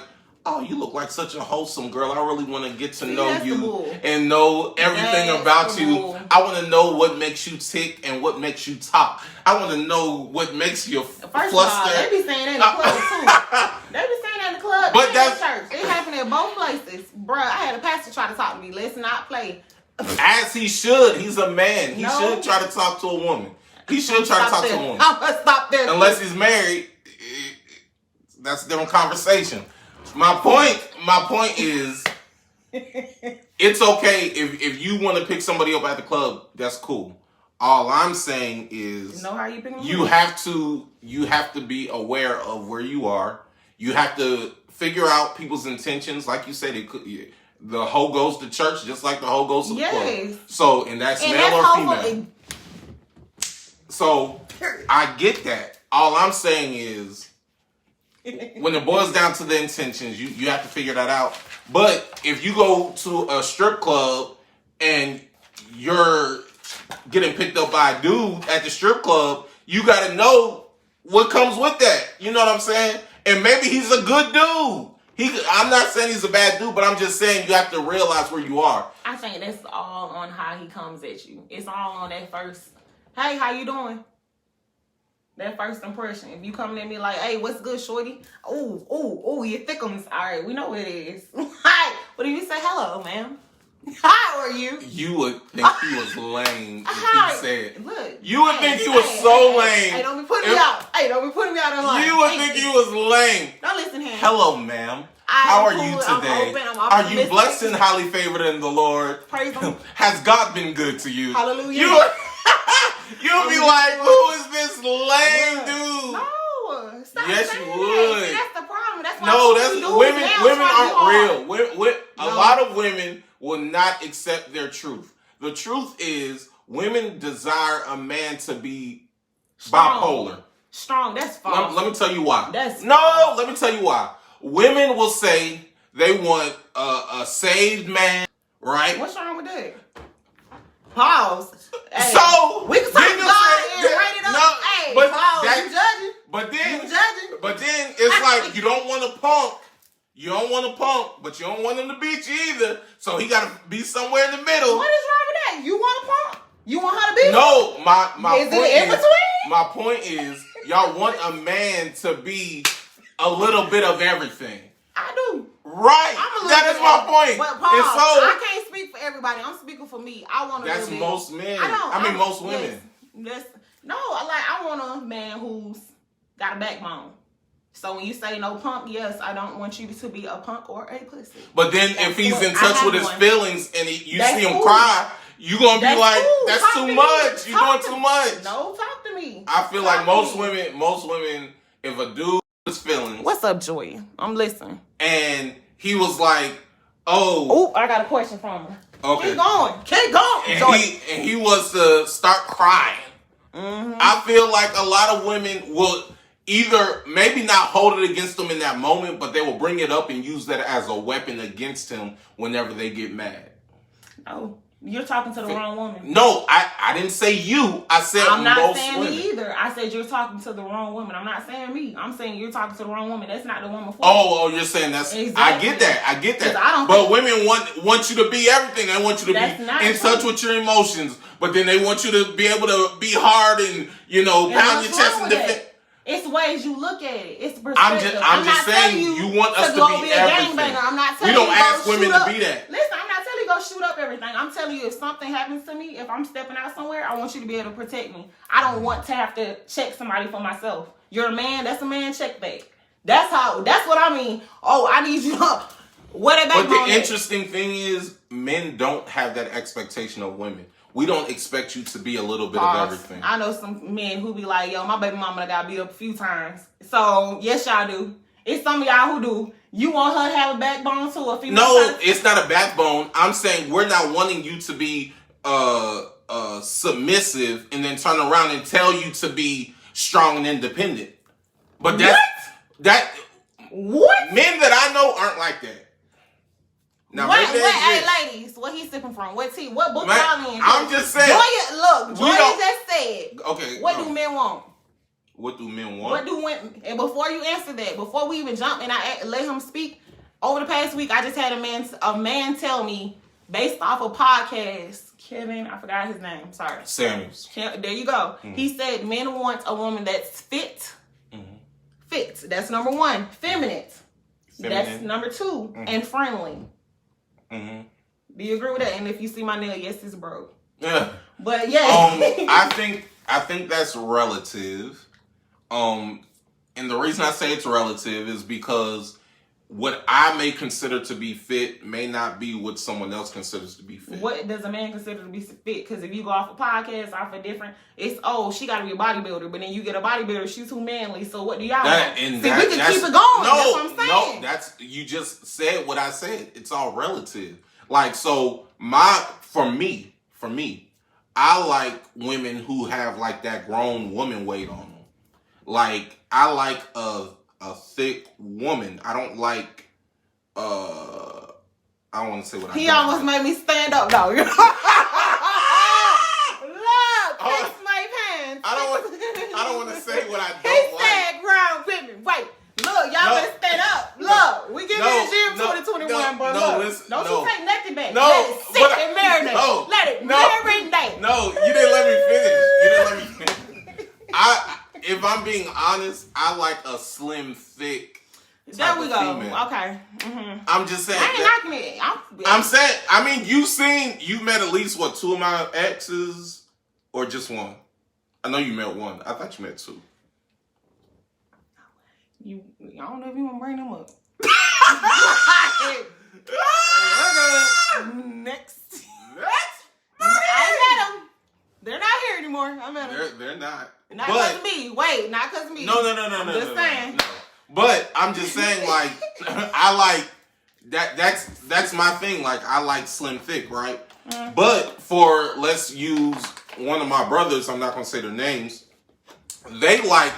oh, you look like such a wholesome girl. I really want to get to know you and know everything about you. I want to know what makes you tick and what makes you talk. I want to know what makes you fluster. First of all, they be saying that in the club too. They be saying that in the club and in church. It happened at both places. Bruh, I had a pastor try to talk to me. Let's not play. As he should. He's a man. He should try to talk to a woman. He should try to talk to a woman. I'm going to stop there. Unless he's married, that's a different conversation. My point is, it's okay if you want to pick somebody up at the club. That's cool. All I'm saying is, know how you pick them you have to be aware of where you are. You have to figure out people's intentions. Like you said, the hoe goes to church just like the hoe goes to the club. So, and that's male or female. So, I get that. All I'm saying is, when it boils down to the intentions, you have to figure that out. But if you go to a strip club and you're getting picked up by a dude at the strip club, you got to know what comes with that. You know what I'm saying? And maybe he's a good dude. I'm not saying he's a bad dude, but I'm just saying you have to realize where you are. I think that's all on how he comes at you. It's all on that first, hey, how you doing? That first impression. If you coming at me like, hey, what's good, shorty? Ooh, you thickums. All right, we know what it is. Hi. But if you say, hello, ma'am. How are you? You would think he was lame if he said. Look. You would think he was so lame. Hey, don't be putting me out. Hey, don't be putting me out in line. You would think he was lame. Don't listen to him. Hello, ma'am. How are you today? Are you blessed and highly favored in the Lord? Praise him. Has God been good to you? Hallelujah. You'll be like, who is this lame dude? No. Stop yes, you would. See, that's the problem. That's why women aren't real. A lot of women will not accept their truth. The truth is, women desire a man to be bipolar. Strong. That's false. Let me tell you why. Let me tell you why. Women will say they want a saved man, right? What's wrong with that? Pause. Hey, so we can talk about it and rate it up. No, hey, but pause. That, you judging? But then, you judging? But then it's like you don't want to punk. You don't want to punk, but you don't want him to beat you either. So he got to be somewhere in the middle. What is wrong with that? You want to punk? You want her to beat? No, my is point it in between? My point is, y'all want a man to be a little bit of everything. I do. Right. That is my point. But Paul, I can't speak for everybody. I'm speaking for me. I want to. That's most men. I mean, most women. I want a man who's got a backbone. So when you say no punk, yes, I don't want you to be a punk or a pussy. But then if he's in touch with his feelings and you see him cry, you're going to be like, that's too much. You're doing too much. No, talk to me. I feel like most women, if a dude is feeling. What's up, Joy? I'm listening. And he was like, oh, I got a question from him. Okay. Keep going. And he was to start crying. Mm-hmm. I feel like a lot of women will either maybe not hold it against him in that moment, but they will bring it up and use that as a weapon against him whenever they get mad. Oh, you're talking to the wrong woman. No, I didn't say you. I said most women. I'm not saying me either. I said you're talking to the wrong woman. I'm not saying me. I'm saying you're talking to the wrong woman. That's not the woman for you. You're saying that's... Exactly. I get that. But women want you to be everything. They want you to be in touch with your emotions. But then they want you to be able to be hard and, pound your chest and defend. It's ways you look at it. It's perspective. I'm just saying you want us to be everything. I'm not telling you don't ask women to be that. Listen, I'm not telling you go shoot up everything. I'm telling you if something happens to me, if I'm stepping out somewhere, I want you to be able to protect me. I don't want to have to check somebody for myself. You're a man. That's a man. Check back. That's what I mean. Oh, I need you to wear that back. But the interesting thing is, men don't have that expectation of women. We don't expect you to be a little bit of everything. I know some men who be like, yo, my baby mama got beat up a few times. So, yes, y'all do. It's some of y'all who do. You want her to have a backbone too? A female person? It's not a backbone. I'm saying we're not wanting you to be submissive and then turn around and tell you to be strong and independent. But what? Men that I know aren't like that. Now, hey, ladies, what he's sipping from? What tea? What book y'all in? I'm just saying. Joy just said. Okay. What do men want? What do men want? What do women? And before you answer that, before we even jump and I let him speak, over the past week, I just had a man tell me, based off a podcast, Kevin, I forgot his name. Sorry. Samuels. There you go. Mm-hmm. He said men want a woman that's fit. Mm-hmm. Fit. That's number one. Feminine. That's number two. Mm-hmm. And friendly. Mm-hmm. Do you agree with that? And if you see my nail, yes, it's broke. Yeah. But yeah. I think that's relative. And the reason I say it's relative is because what I may consider to be fit may not be what someone else considers to be fit. What does a man consider to be fit? Because if you go off a podcast, off a different, it's, she got to be a bodybuilder. But then you get a bodybuilder, she's too manly. So what do y'all want? We can keep it going. That's what I'm saying. No, you just said what I said. It's all relative. Like, so for me, I like women who have like that grown woman weight on them. Like, I like a thick woman. I don't like, I don't want to say what I He almost made me stand up, though. Look, fix my pants. I don't want to say what I don't like. He said ground women. Wait, look, y'all better stand up. Look, we give it I'm being honest, I like a slim, thick. There we go. Female. Okay. Mm-hmm. I'm just saying. I ain't knocking it. I'm saying. I mean, you met at least what, 2 of my exes, or just one? I know you met one. I thought you met 2. I don't know if you want to bring them up. Next. I met them. They're not here anymore. I met them. They're not. Not because of me. Wait, not because of me. No. I'm just saying. No. But I'm just saying, like, I like that. That's my thing. Like, I like slim, thick, right? Mm. But let's use one of my brothers. I'm not gonna say their names. They like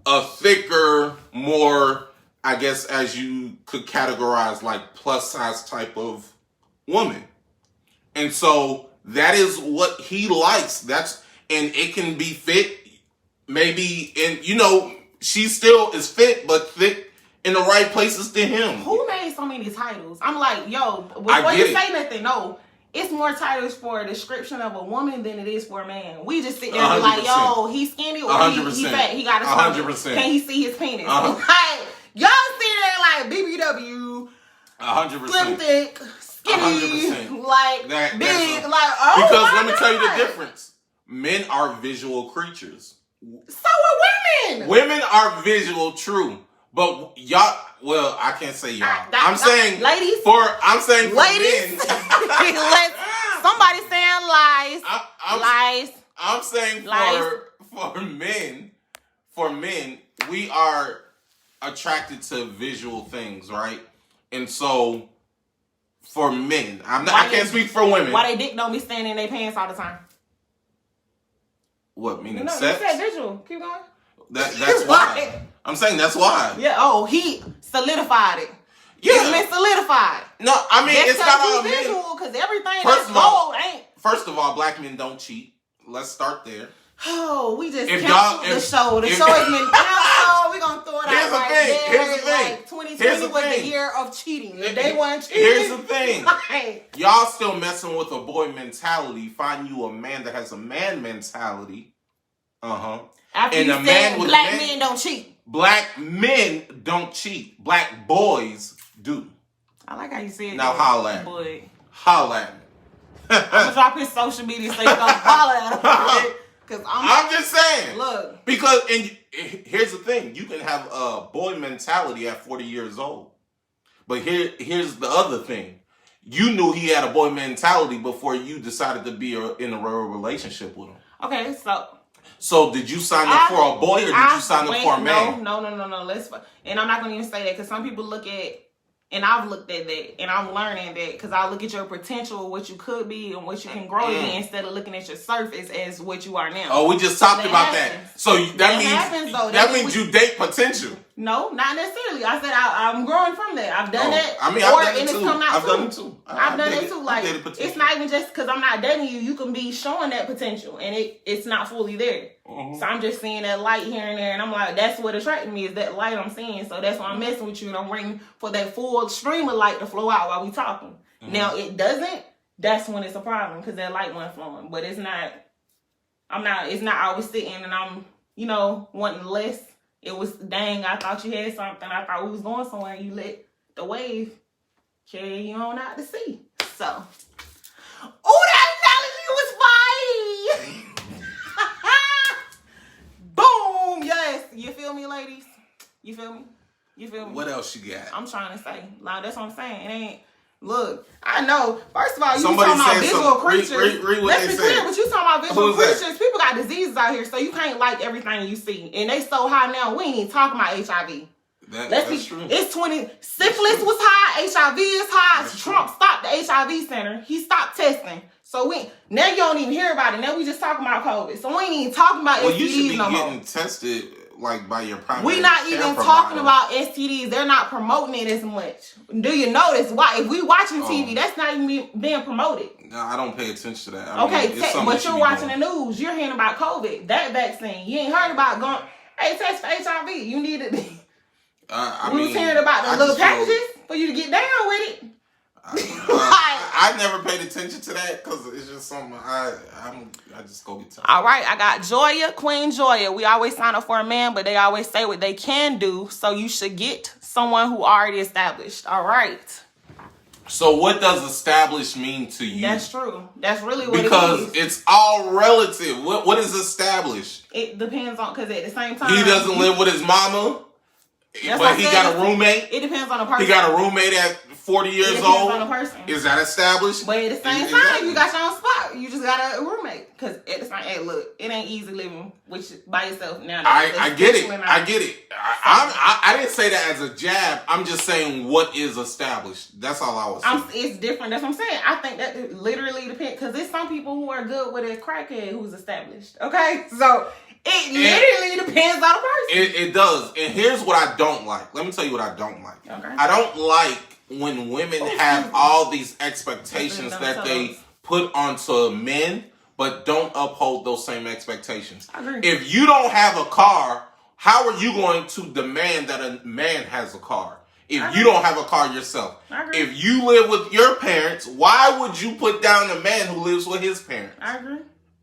a thicker, more, I guess, as you could categorize, like plus size type of woman. And so that is what he likes. And it can be fit, maybe, and she still is fit, but thick in the right places to him. Who made so many titles? I'm like, yo, before you say nothing, no. It's more titles for a description of a woman than it is for a man. We just sit there and be like, yo, he's skinny or he's fat. He got a stomach. 100%. Can he see his penis? Like, y'all sit there like BBW, 100%. slim, thick, skinny, 100%. like big, because let me tell you the difference. Men are visual creatures. So are women. Women are visual, true. But y'all, well, I can't say y'all. I'm saying ladies. I'm saying for ladies. men. Somebody saying lies. Lies. I'm saying for men, we are attracted to visual things, right? And so for men, I can't speak for women. Why they dick don't be standing in their pants all the time? What, meaning sex? You said visual. Keep going. That's why. I'm saying that's why. Yeah. He solidified it. Yeah. It's been solidified. No, I mean, it's not all visual because everything that's gold ain't. First of all, black men don't cheat. Let's start there. Oh, we just canceled the show. The show has been canceled. We're going to throw it out right there. Here's the thing. Like 2020 was the year of cheating. They weren't cheating. Here's the thing. Y'all still messing with a boy mentality. Find you a man that has a man mentality. After and you said black men don't cheat. Black men don't cheat. Black boys do. I like how you said now that. Now holla at me. Holla at me. I'm going to drop his social media so you don't holla at him. I'm just saying. Look. Because, and here's the thing. You can have a boy mentality at 40 years old. But here's the other thing. You knew he had a boy mentality before you decided to be in a real relationship with him. Okay, So did you sign up for a boy or did you sign up for a man? No. And I'm not going to even say that because some people look at, and I've looked at that, and I'm learning that because I look at your potential, what you could be, and what you can grow to be, instead of looking at your surface as what you are now. Oh, we just talked about that. So that means you date potential. No, not necessarily. I said I'm growing from that. I've done that. I mean, I've done it too. I've done it too. Like, it's not even just because I'm not dating you. You can be showing that potential, and it's not fully there. Mm-hmm. So I'm just seeing that light here and there, and I'm like, that's what attracted me is that light I'm seeing. So that's why I'm messing with you, and I'm waiting for that full stream of light to flow out while we talking. Mm-hmm. Now it doesn't. That's when it's a problem because that light wasn't flowing. But it's not. It's not always sitting, and I'm wanting less. It was, dang, I thought you had something. I thought we was going somewhere. And you let the wave carry you on out to sea. So, that analogy was fine. Boom. Yes. You feel me, ladies? You feel me? What else you got? I'm trying to say. Like, that's what I'm saying. It ain't. Look, I know. First of all, you talking about visual creatures. Let's be clear, but you talking about visual creatures. People got diseases out here, so you can't like everything you see. And they so high now, we ain't even talking about HIV. That's true. It's 20. Syphilis was high. HIV is high. That's Trump stopped the HIV center. He stopped testing. So now you don't even hear about it. Now we just talking about COVID. So we ain't even talking about STDs no more. Well, you should be getting tested. Like by your primary we not even talking about STDs. They're not promoting it as much. Do you notice why? If we watching TV, that's not even being promoted. No, I don't pay attention to that. But you're watching the news. You're hearing about COVID, that vaccine. You ain't heard about going, hey, test for HIV. You need it. We was hearing about the little packages for you to get down with it. I never paid attention to that because it's just something I just go get time. All right, I got Joya, Queen Joya. We always sign up for a man, but they always say what they can do. So you should get someone who already established. All right. So what does established mean to you? That's true. That's really what because it is. It's all relative. What is established? It depends on, because at the same time, he doesn't live with his mama, but he got a roommate. It depends on the person. He got a roommate at 40 years old. It depends on the person. Is that established? But at the same time, you got your own spot. You just got a roommate. Because at the same time, look, it ain't easy living by yourself now. I get it. I get it. I didn't say that as a jab. I'm just saying what is established. That's all I was saying. It's different. That's what I'm saying. I think that it literally depends. Because there's some people who are good with a crackhead who's established. Okay? So it literally depends on the person. It does. And here's what I don't like. Let me tell you what I don't like. Okay. I don't like when women have all these expectations that they put onto men, but don't uphold those same expectations. I agree. If you don't have a car, how are you going to demand that a man has a car? If you don't have a car yourself. If you live with your parents, why would you put down a man who lives with his parents? I agree.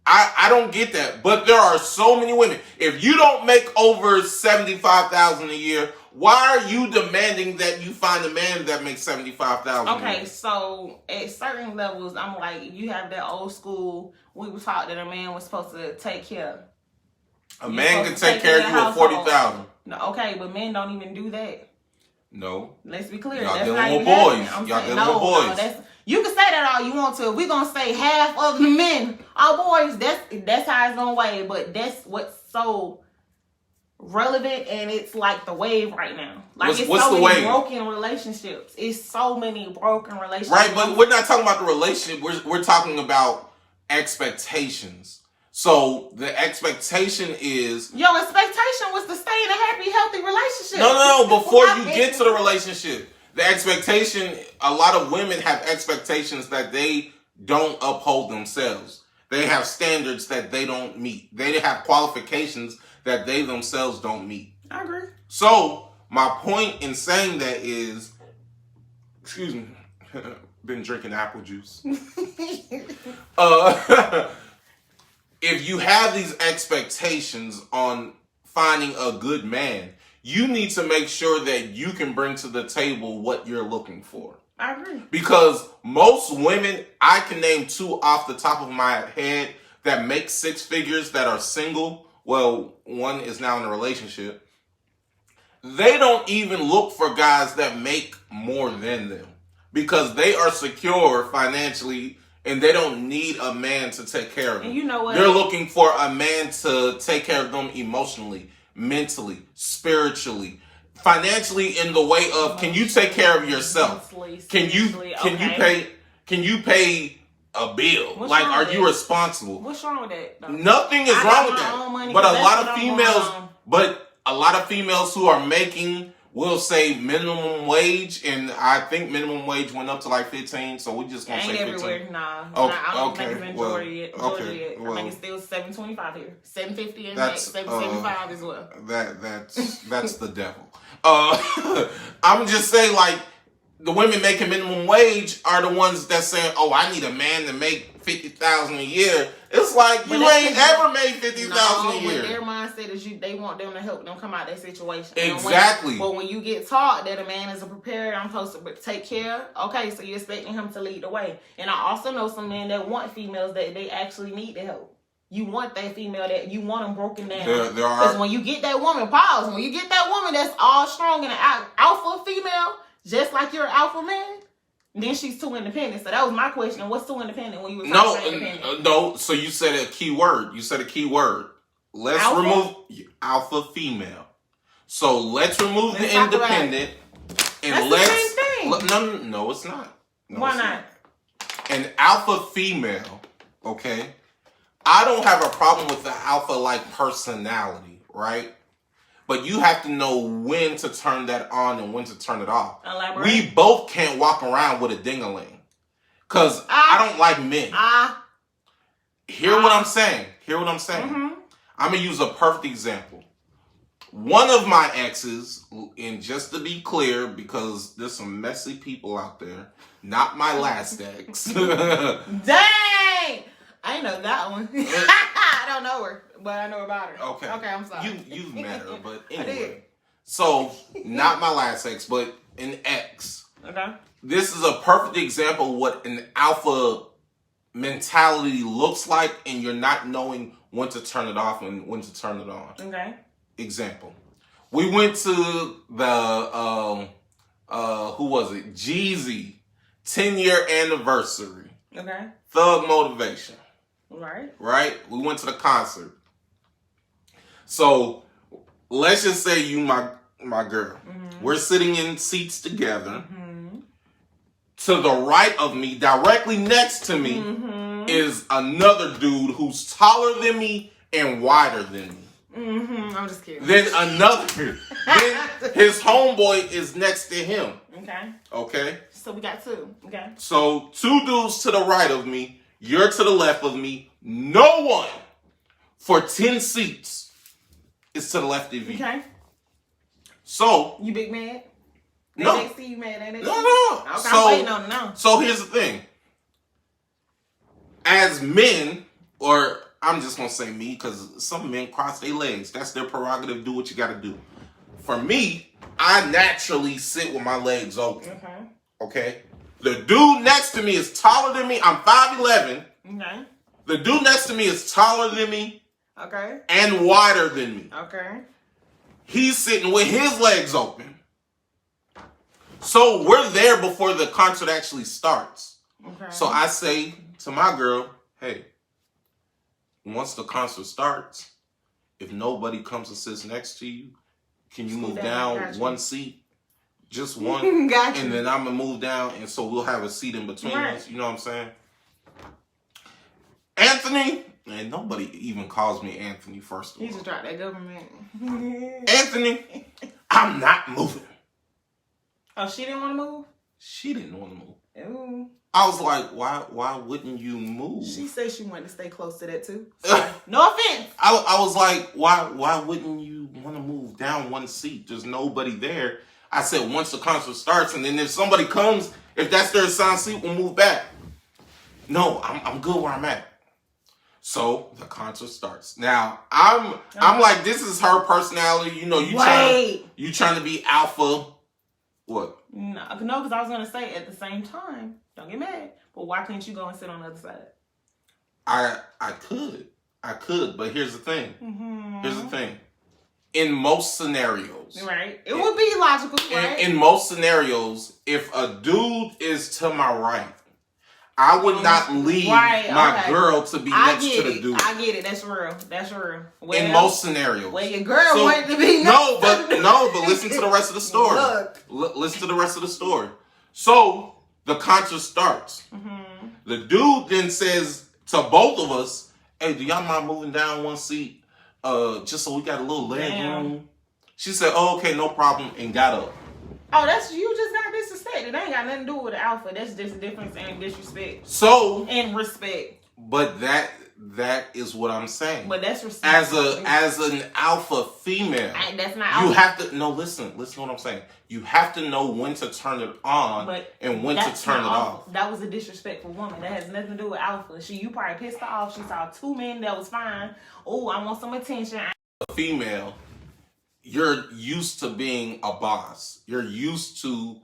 I don't get that. But there are so many women. If you don't make over $75,000 a year, why are you demanding that you find a man that makes $75,000? Okay, so at certain levels, I'm like, you have that old school. We were taught that a man was supposed to take care. A man can take care of you at $40,000. No, okay, but men don't even do that. No. Let's be clear. Y'all that's dealing with boys. Y'all dealing with boys. No, you can say that all you want to. If we're gonna say half of the men are boys, that's how it's gonna weigh. But that's what's so relevant, and it's like the wave right now. Like what's so many broken relationships. It's so many broken relationships. Right, but we're not talking about the relationship. We're talking about expectations. So the expectation is your expectation was to stay in a happy, healthy relationship. No. Before you get to the relationship, the expectation. A lot of women have expectations that they don't uphold themselves. They have standards that they don't meet. They have qualifications that they themselves don't meet. I agree. So my point in saying that is, excuse me, been drinking apple juice. If you have these expectations on finding a good man, you need to make sure that you can bring to the table what you're looking for. I agree. Because most women, I can name two off the top of my head that make six figures that are single. Well, one is now in a relationship. They don't even look for guys that make more than them because they are secure financially and they don't need a man to take care of them. And you know what? They're looking for a man to take care of them emotionally, mentally, spiritually, financially, in the way of, can you take care of yourself? Can you pay a bill? Like, are you responsible? What's wrong with that, though? Nothing is wrong with that. But a lot of females who are making will say minimum wage, and I think minimum wage went up to like 15, so we just gonna say 15. Everywhere, nah. I don't think it's been Georgia yet. I think it's still $725 here, $750 and $775 as well. That's the devil. I'm just saying, like, the women making minimum wage are the ones that saying, "Oh, I need a man to make $50,000 a year." It's like you ain't ever made $50,000 a year. Their mindset is they want them to help them come out of that situation. Exactly. But when you get taught that a man is a preparer, I'm supposed to take care. Okay, so you're expecting him to lead the way. And I also know some men that want females that they actually need to help. You want that female that you want them broken down. Because when you get that woman, when you get that woman that's all strong and an alpha female, just like you're an alpha man, then she's too independent. So that was my question. What's too independent when you were talking about independent? No. So you said a key word. Let's remove alpha female. So let's remove the independent. And that's the same thing. No, it's not. Why not? An alpha female, okay? I don't have a problem with the alpha-like personality, right? But you have to know when to turn that on and when to turn it off. Elaborate. We both can't walk around with a ding-a-ling. Because I don't like men. Hear what I'm saying. Mm-hmm. I'm going to use a perfect example. One of my exes, and just to be clear, because there's some messy people out there, not my last ex. Dang! I ain't know that one. I don't know her, but I know about her. Okay. Okay, I'm sorry. You've met her, but anyway. I did. So, not my last ex, but an ex. Okay. This is a perfect example of what an alpha mentality looks like, and you're not knowing when to turn it off and when to turn it on. Okay. Example. We went to the, who was it? Jeezy 10-year anniversary. Okay. Thug Motivation. Right. Right? We went to the concert. So, let's just say you my girl. Mm-hmm. We're sitting in seats together. Mm-hmm. To the right of me, directly next to me, mm-hmm. is another dude who's taller than me and wider than me. Mm-hmm. I'm just kidding. Then his homeboy is next to him. Okay. So we got two. Okay. So 2 dudes to the right of me, you're to the left of me. No one for 10 seats is to the left of you. Okay. So you big mad? No. They see you mad, ain't they? No. Okay, I'm waiting on it now. So here's the thing. As men, or I'm just going to say me, because some men cross their legs. That's their prerogative. Do what you got to do. For me, I naturally sit with my legs open. Okay? The dude next to me is taller than me. I'm 5'11". Okay. The dude next to me is taller than me. Okay. And wider than me. Okay. He's sitting with his legs open. So we're there before the concert actually starts. Okay. So I say to my girl, hey, once the concert starts, if nobody comes and sits next to you, can you move down one seat? Just one. Gotcha. And then I'm going to move down, and so we'll have a seat in between us. You know what I'm saying? Anthony, and nobody even calls me Anthony, first of all. He just dropped that government. Anthony, I'm not moving. Oh, she didn't want to move? She didn't want to move. Ooh. I was like, why wouldn't you move? She said she wanted to stay close to that too. So, no offense. I was like, why wouldn't you want to move down one seat? There's nobody there. I said, once the concert starts, and then if somebody comes, if that's their assigned seat, we'll move back. No, I'm good where I'm at. So the concert starts. Now I'm like, this is her personality. You know, you trying to be alpha. What? No, because I was gonna say at the same time, don't get mad. But why can't you go and sit on the other side? I could, but here's the thing. Mm-hmm. Here's the thing. In most scenarios, right? It would be logical, right? In most scenarios, if a dude is to my right, I would not leave my girl to be next to the dude. I get it. That's real. Well, in most scenarios. Well, your girl wanted to be next to the dude. But listen to the rest of the story. Listen to the rest of the story. So, the concert starts. Mm-hmm. The dude then says to both of us, hey, do y'all mind moving down one seat? Just so we got a little leg room. She said, oh, okay, no problem, and got up. Oh, you just got disrespect. It ain't got nothing to do with the alpha. That's just a difference in disrespect. So. And respect. But that is what I'm saying. But that's respect. As an alpha female. That's not alpha. You have to, listen to what I'm saying. You have to know when to turn it on and when to turn it off. That was a disrespectful woman. That has nothing to do with alpha. You probably pissed her off. She saw 2 men that was fine. Oh, I want some attention. Female, you're used to being a boss. You're used to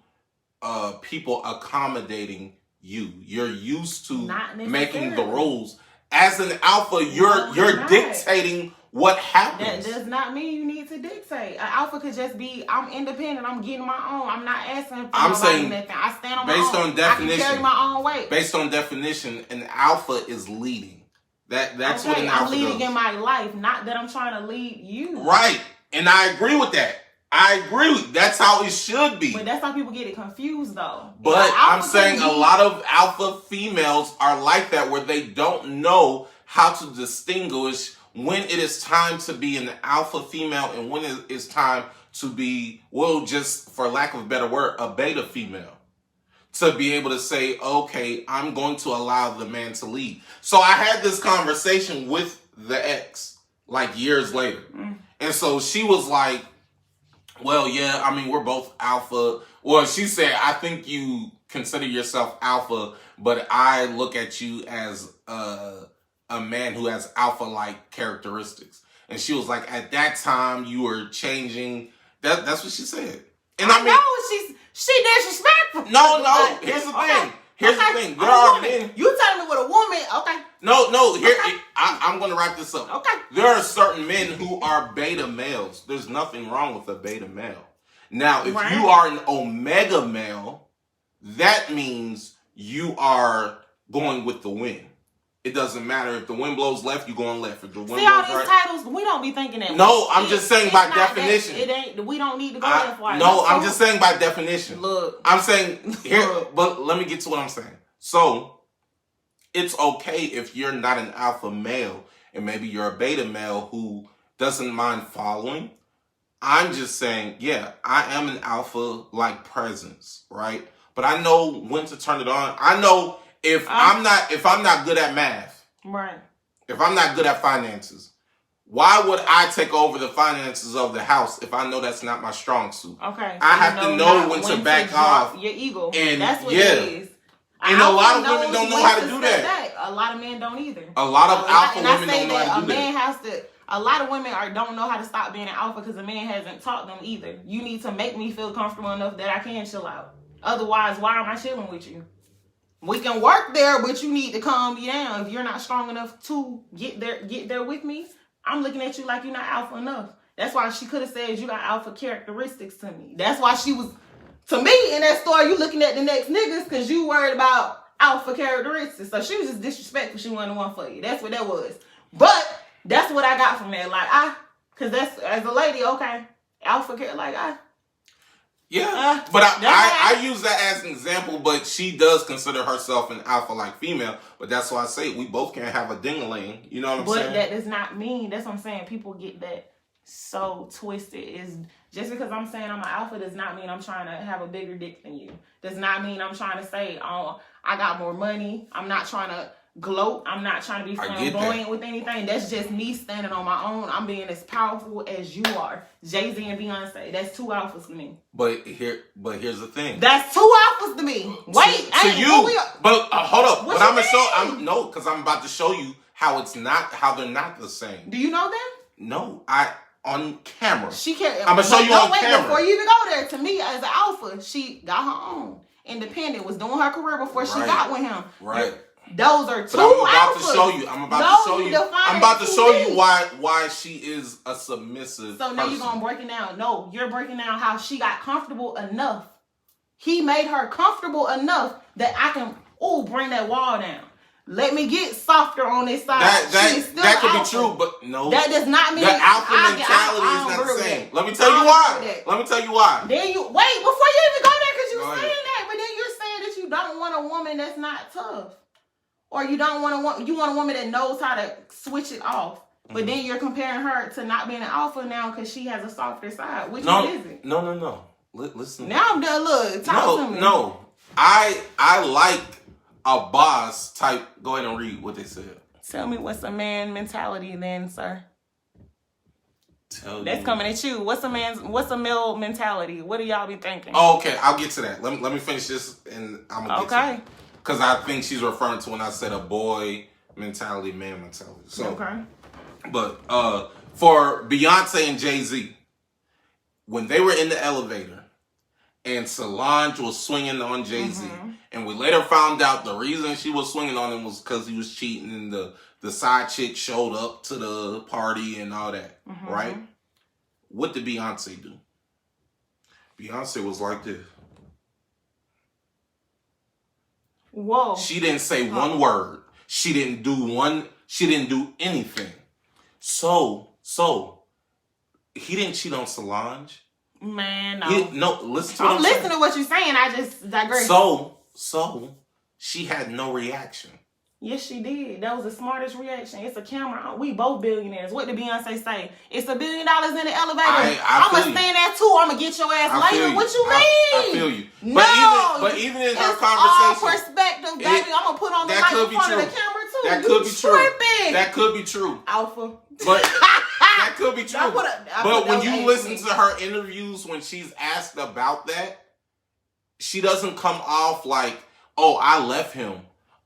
people accommodating you. You're used to making the rules. As an alpha, you're dictating what happens. That does not mean you need to dictate. An alpha could just be, I'm independent. I'm getting my own. I'm not asking for nothing. I stand on my own. Based on definition, I can carry my own weight. Based on definition, an alpha is leading. That's what an alpha I'm leading does. in my life, not that I'm trying to lead you. Right. And I agree with that. That's how it should be. But that's how people get it confused, though. But I'm saying a lot of alpha females are like that, where they don't know how to distinguish when it is time to be an alpha female and when it is time to be, just for lack of a better word, a beta female. To be able to say, okay, I'm going to allow the man to lead. So I had this conversation with the ex. like years later. And so she was like, well, yeah, I mean, we're both alpha. Well, she said, I think you consider yourself alpha, but I look at you as a man who has alpha-like characteristics. And she was like, at that time, you were changing. That's what she said. And I mean, know she disrespectful. No. Here's the thing. Here's the thing. There are men. You telling me with a woman? Okay. No. Here, I'm going to wrap this up. Okay. There are certain men who are beta males. There's nothing wrong with a beta male. Now, if you are an omega male, that means you are going with the wind. It doesn't matter if the wind blows left, you're going left. If the wind blows all these right, titles, we don't be thinking that. No, I'm just saying by definition. It ain't. We don't need to go that far. No, I'm just saying by definition. Look, I'm saying here, but let me get to what I'm saying. So, it's okay if you're not an alpha male and maybe you're a beta male who doesn't mind following. I'm just saying, yeah, I am an alpha-like presence, right? But I know when to turn it on. I know if I'm not good at math, right? If I'm not good at finances, why would I take over the finances of the house if I know that's not my strong suit? Okay, I have to know when to back off your ego, and that's what it is. And a lot of women don't know how to do that. A lot of men don't either. A lot of alpha women don't know how to do that. A man has to. A lot of women don't know how to stop being an alpha because a man hasn't taught them either. You need to make me feel comfortable enough that I can chill out. Otherwise, why am I chilling with you? We can work there, but you need to calm me down. If you're not strong enough to get there with me, I'm looking at you like you're not alpha enough. That's why she could have said you got alpha characteristics to me. That's why she was, to me, in that story, you looking at the next niggas because you worried about alpha characteristics. So she was just disrespectful. She wasn't the one for you. That's what that was. But that's what I got from that. Like, because that's, as a lady, okay, alpha care, like, yeah, but I use that as an example, but she does consider herself an alpha-like female, but that's why I say we both can't have a ding-a-ling, you know what I'm saying? But that does not mean, that's what I'm saying, people get that so twisted. Is just because I'm saying I'm an alpha does not mean I'm trying to have a bigger dick than you. Does not mean I'm trying to say, oh, I got more money. I'm not trying to gloat. I'm not trying to be flamboyant with anything. That's just me standing on my own. I'm being as powerful as you are. Jay-Z and Beyonce. That's two alphas to me. But here's the thing. That's two alphas to me. Wait, but hold up. But I'm gonna show. Because I'm about to show you how they're not the same. Do you know them? No, on camera. She can't. I'm gonna show you on camera. Before you even go there, to me as an alpha, she got her own. Independent, was doing her career before she got with him. Right. Those are two alphas. I'm about to show you why she is a submissive So now you're going to break it down. No, you're breaking down how she got comfortable enough. He made her comfortable enough that I can, bring that wall down. Let me get softer on this side. That could be true, but no. That does not mean the alpha mentality is not the same. Let me tell you why. Then you wait before you even go there because you were saying that, but then you're saying that you don't want a woman that's not tough. Or you want a woman that knows how to switch it off. But then you're comparing her to not being an alpha now because she has a softer side. Which one is it? No. Listen. Now I'm done. Look, talk to me. No. I like a boss type. Go ahead and read what they said. Tell me what's a man mentality then, sir. That's coming at you. What's a male mentality? What do y'all be thinking? Oh, okay. I'll get to that. Let me finish this and I'm gonna get to it. Because I think she's referring to when I said a boy mentality, man mentality. So, but for Beyonce and Jay-Z, when they were in the elevator and Solange was swinging on Jay-Z, and we later found out the reason she was swinging on him was because he was cheating and the side chick showed up to the party and all that, right? What did Beyonce do? Beyonce was like this. Whoa. She didn't say one word. She didn't do anything. So he didn't cheat on Solange. Man, no. Listen to what I'm listening to what you're saying. I just digress. So she had no reaction. Yes, she did. That was the smartest reaction. It's a camera. We both billionaires. What did Beyonce say? It's $1 billion in the elevator. I'm going to stand there too. I'm going to get your ass later. What you mean? I feel you. But even in her conversation. All perspective, baby. I'm going to put on the light in front of the camera That could be true. That could be true. Alpha. But that could be true. But when you listen to her interviews, when she's asked about that, she doesn't come off like, oh, I left him.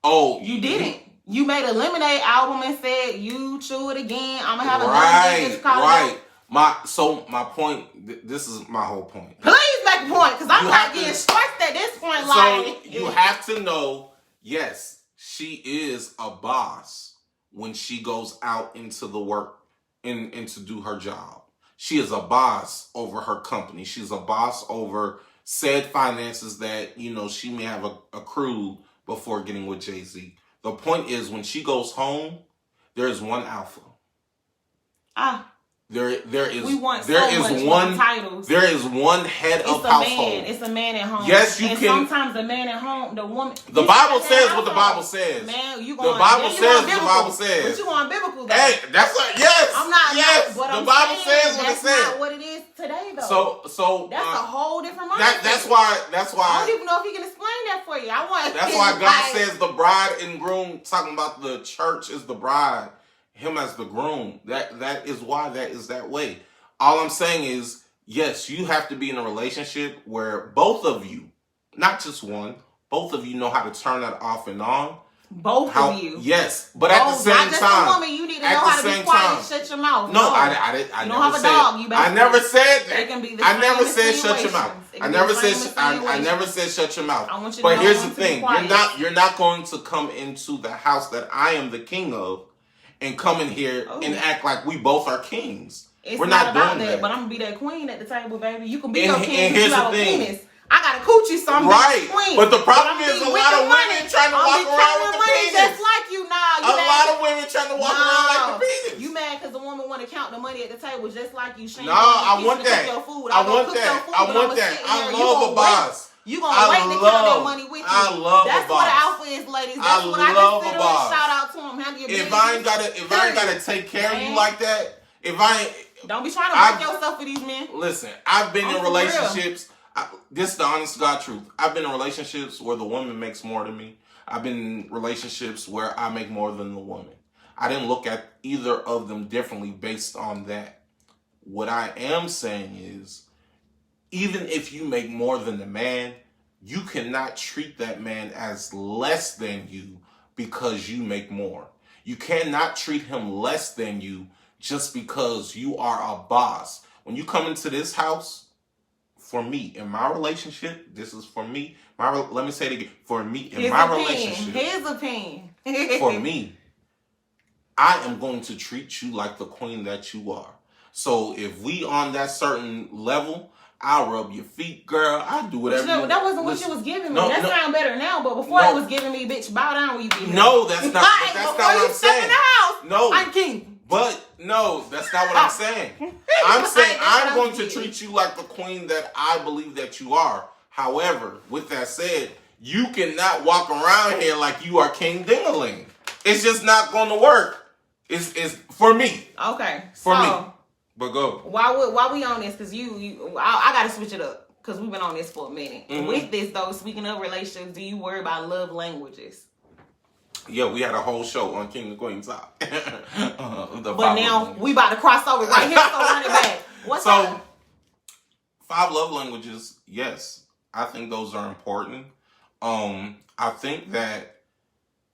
Oh, you didn't. You made a Lemonade album and said you chew it again. I'm gonna have another business called right. My point. This is my whole point. Please make a point, because I'm not getting stressed at this point. So you have to know. Yes, she is a boss when she goes out into the work and to do her job. She is a boss over her company. She's a boss over said finances that, you know, she may have accrued before getting with Jay-Z. The point is, when she goes home, there is one alpha. There is one titles. There is one head of household. It's a man at home. Yes, you can. Sometimes the man at home, the woman. The Bible says what the Bible says. Man, you going. The Bible says what the Bible says. But you going biblical though. Hey, that's what. Yes. I'm not. Yes. But the Bible says what it says. That's not what it is today though. So that's a whole different mindset. That's why. I don't even know if he can explain that for you. That's why God says the bride and groom, talking about the church is the bride, him as the groom. That is why that is that way. All I'm saying is, yes, you have to be in a relationship where both of you, not just one, both of you know how to turn that off and on. Both of you. Yes, but at the same time. Not just a woman, you need to know how to be quiet and shut your mouth. No, I never said. I never said that. It can be the I never said shut your mouth. I never said shut your mouth. I want you to but know here's the thing: you're not going to come into the house that I am the king of, and come in here and act like we both are kings. It's We're not doing about that, that. But I'm gonna be that queen at the table, baby. You can be your king. And here's you have the thing. A penis. I got a coochie, so I'm right. Queen. But the problem is a lot of women trying to walk around with the penis. Just like you now. A lot of women trying to walk around like the penis. You mad because the woman want to count the money at the table just like you. No, I want that. I want that. I want that. I love a boss. You gonna wait to count that money with you. I love That's a boss. what an alpha is, ladies. That's what I consider a shout out to him. Handle your business. If I ain't gotta take care of you like that, don't be trying to break yourself for these men. Listen, I've been in relationships. This is the honest God truth. I've been in relationships where the woman makes more than me. I've been in relationships where I make more than the woman. I didn't look at either of them differently based on that. What I am saying is, even if you make more than the man, you cannot treat that man as less than you because you make more. You cannot treat him less than you just because you are a boss. When you come into this house, for me, in my relationship, this is for me. Let me say it again. For me, in my relationship. His opinion. For me, I am going to treat you like the queen that you are. So if we on that certain level, I'll rub your feet, girl. I'll do whatever. That wasn't what you was giving me. That sounds better now, but before it was giving me, bitch, bow down when you give me. No, that's not. That's not what I'm saying. In the house, no, I'm king. But no, that's not what I'm saying. I'm saying I'm going to treat you like the queen that I believe that you are. However, with that said, you cannot walk around here like you are King Ding-a-ling. It's just not going to work. It's for me. Okay. For me. But go. While we on this, because I got to switch it up because we've been on this for a minute. Mm-hmm. With this though, speaking of relationships, do you worry about love languages? Yeah, we had a whole show on King and Queen Talk. But now we about to cross over right here, so run it back. What's up? 5 love languages, yes. I think those are important. I think that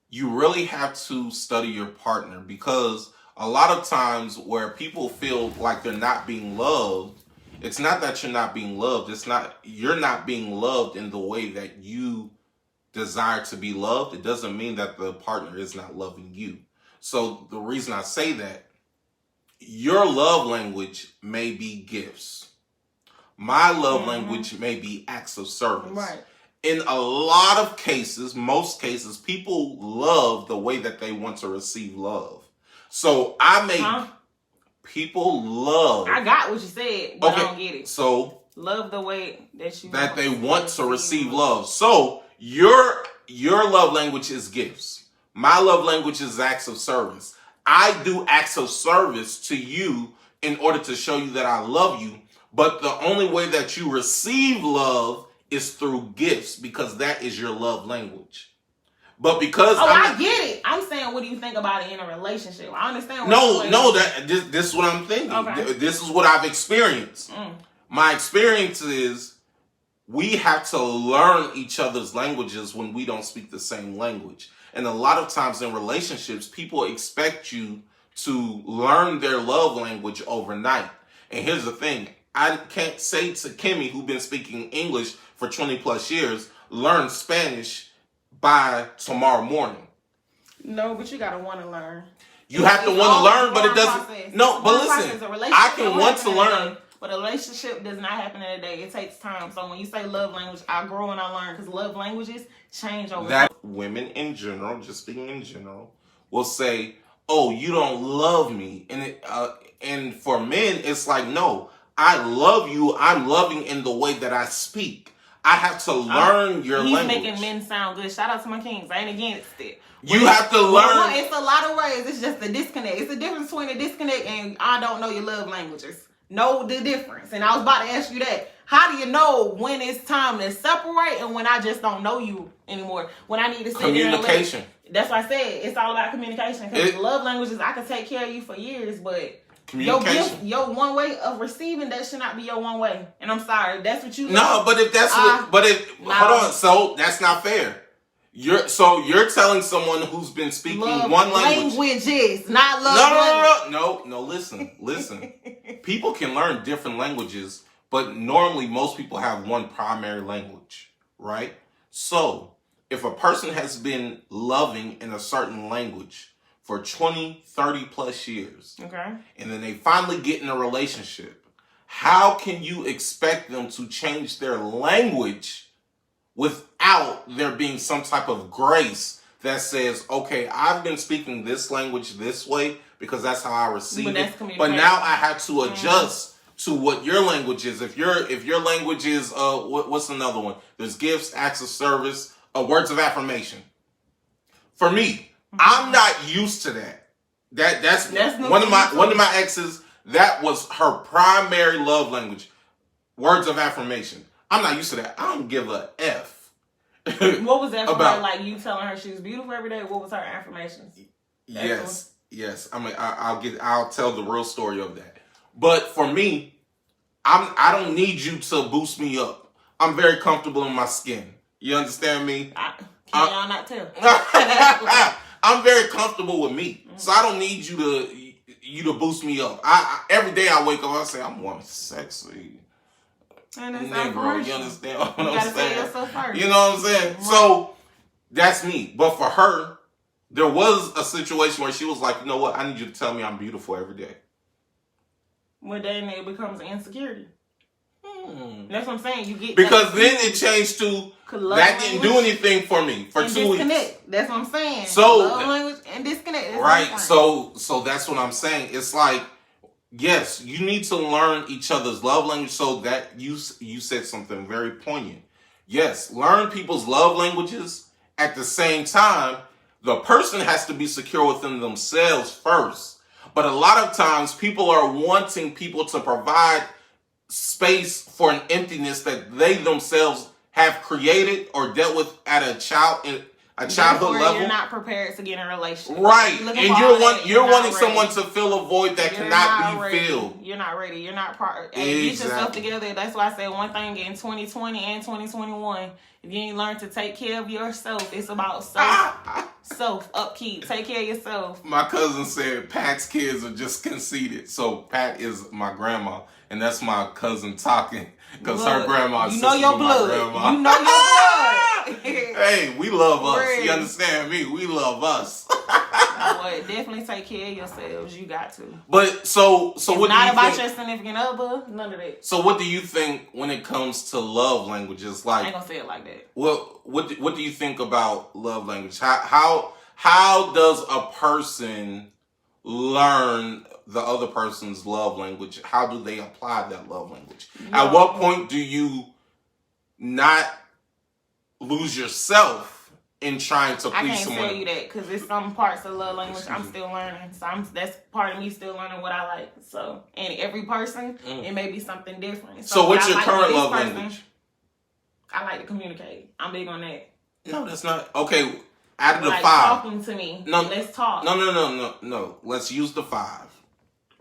you really have to study your partner, because a lot of times where people feel like they're not being loved, it's not that you're not being loved. You're not being loved in the way that you desire to be loved. It doesn't mean that the partner is not loving you. So the reason I say that, your love language may be gifts. My love language may be acts of service. Right. In a lot of cases, most cases, people love the way that they want to receive love. So people love. I got what you said, but I don't get it. So love the way that they want to receive love. So your love language is gifts. My love language is acts of service. I do acts of service to you in order to show you that I love you. But the only way that you receive love is through gifts, because that is your love language. But because I get it. I'm saying, what do you think about it in a relationship? I understand. This is what I'm thinking. Okay. This is what I've experienced. My experience is we have to learn each other's languages when we don't speak the same language. And a lot of times in relationships, people expect you to learn their love language overnight. And here's the thing. I can't say to Kimmy, who's been speaking English for 20 plus years, learn Spanish by tomorrow morning. No, but you got to want to learn. You have to want to learn, but it doesn't. Process. No, but listen, I can want to learn. But a relationship does not happen in a day. It takes time. So when you say love language, I grow and I learn, because love languages change over time. Women in general, just speaking in general, will say, "Oh, you don't love me," and for men, it's like, "No, I love you. I'm loving in the way that I speak. I have to learn your language." He's making men sound good. Shout out to my kings. I ain't against it. You have to learn. It's a lot of ways. It's just a disconnect. It's a difference between a disconnect and I don't know your love languages. Know the difference. And I was about to ask you that. How do you know when it's time to separate and when I just don't know you anymore? When I need to sit communication. That's what I said. It's all about communication. Because love languages, I could take care of you for years, but your one way of receiving that should not be your one way. And I'm sorry, that's what you. No, but if that's hold on. So that's not fair. You're telling someone who's been speaking one language. Languages, not love. No. Listen. People can learn different languages, but normally most people have one primary language, right? So if a person has been loving in a certain language for 20, 30 plus years, okay, and then they finally get in a relationship, how can you expect them to change their language without there being some type of grace that says, okay, I've been speaking this language this way because that's how I receive it. But now I have to adjust to what your language is. If your language is what's another one? There's gifts, acts of service, words of affirmation. For me, I'm not used to that. That's one of my exes. That was her primary love language. Words of affirmation. I'm not used to that. I don't give a F. What was that about? Like you telling her she was beautiful every day? What was her affirmations? Yes. I mean, I'll tell the real story of that. But for me, I don't need you to boost me up. I'm very comfortable in my skin. You understand me? Can y'all not tell? I'm very comfortable with me, so I don't need you to boost me up. Every day I wake up, I say I'm warm, sexy. And that's Negro, you understand what I'm saying? Say yourself first. You know what I'm saying? Right. So that's me. But for her, there was a situation where she was like, you know what? I need you to tell me I'm beautiful every day. Well, then it becomes an insecurity. That's what I'm saying. You get because then it changed to that didn't do anything for me for 2 weeks. That's what I'm saying. So love language and disconnect. Right. So that's what I'm saying. It's like, yes, you need to learn each other's love language. So that you said something very poignant. Yes, learn people's love languages. At the same time, the person has to be secure within themselves first. But a lot of times people are wanting people to provide space for an emptiness that they themselves have created or dealt with at a childhood level. You're not prepared to get in a relationship. Right. And you're wanting someone to fill a void that cannot be filled. You're not ready. You're not Get yourself together. That's why I said one thing in 2020 and 2021. If you ain't learned to take care of yourself, it's about self upkeep. Take care of yourself. My cousin said Pat's kids are just conceited. So Pat is my grandma, and that's my cousin talking because her grandma is your blood. Grandma. You know your blood. Hey, we love us. Really? You understand me? We love us. Boy, definitely take care of yourselves. You got to. But so it's what? Not do you about think? Your significant other. None of that. So what do you think when it comes to love languages? Like, I ain't gonna say it like that. Well, what do you think about love language? How does a person learn the other person's love language? How do they apply that love language? At what point do you not lose yourself in trying to please someone? I can't tell you that because there's some parts of love language I'm still learning. So that's part of me still learning what I like. So, and every person, it may be something different. So what's your current love language? I like to communicate. I'm big on that. No, that's not. Okay, Out of the like 5. talking to me. No, let's talk. No. Let's use the 5.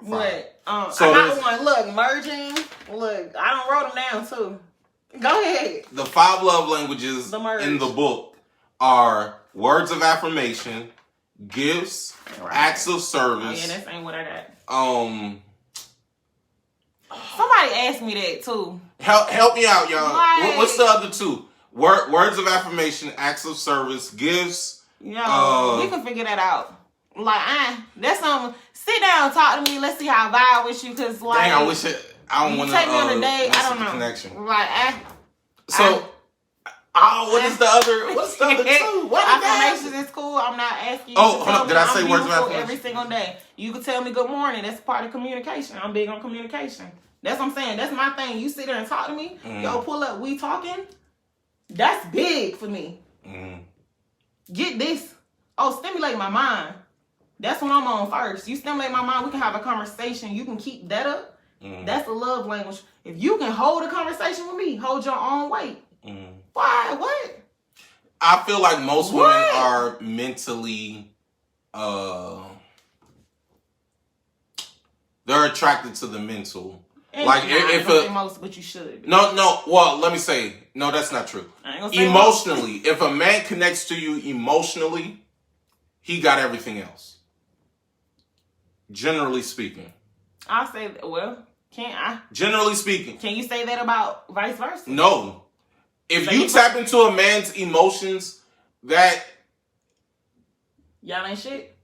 What? So I got one. Look, merging. Look, I don't wrote them down too. Go ahead. The 5 love languages in the book are words of affirmation, gifts, acts of service. Yeah, that ain't what I got. Somebody asked me that too. Help me out, y'all. What's the other 2? Words of affirmation, acts of service, gifts. Yo, we can figure that out. Like, that's something. Sit down, talk to me. Let's see how I vibe with you. Cause like, dang, I wish I don't want to take me on a date. I don't know. Connection. Like, what is the other? What's the other 2? Affirmations is cool. I'm not asking you. Oh, hold on. Did I say words of affirmation? Every single day. You can tell me good morning. That's part of communication. I'm big on communication. That's what I'm saying. That's my thing. You sit there and talk to me. Yo, pull up. We talking. That's big for me. Get this. Oh, stimulate my mind. That's what I'm on first. You stimulate my mind. We can have a conversation. You can keep that up. That's the love language. If you can hold a conversation with me, hold your own weight. Why? What? I feel like most women are mentally, they're attracted to the mental. And like if most, but you should. No. Well, let me say, no, that's not true. Emotionally, if a man connects to you emotionally, he got everything else. Generally speaking. I'll say, well, can't I? Generally speaking. Can you say that about vice versa? No. If you tap into a man's emotions, that... Y'all ain't shit?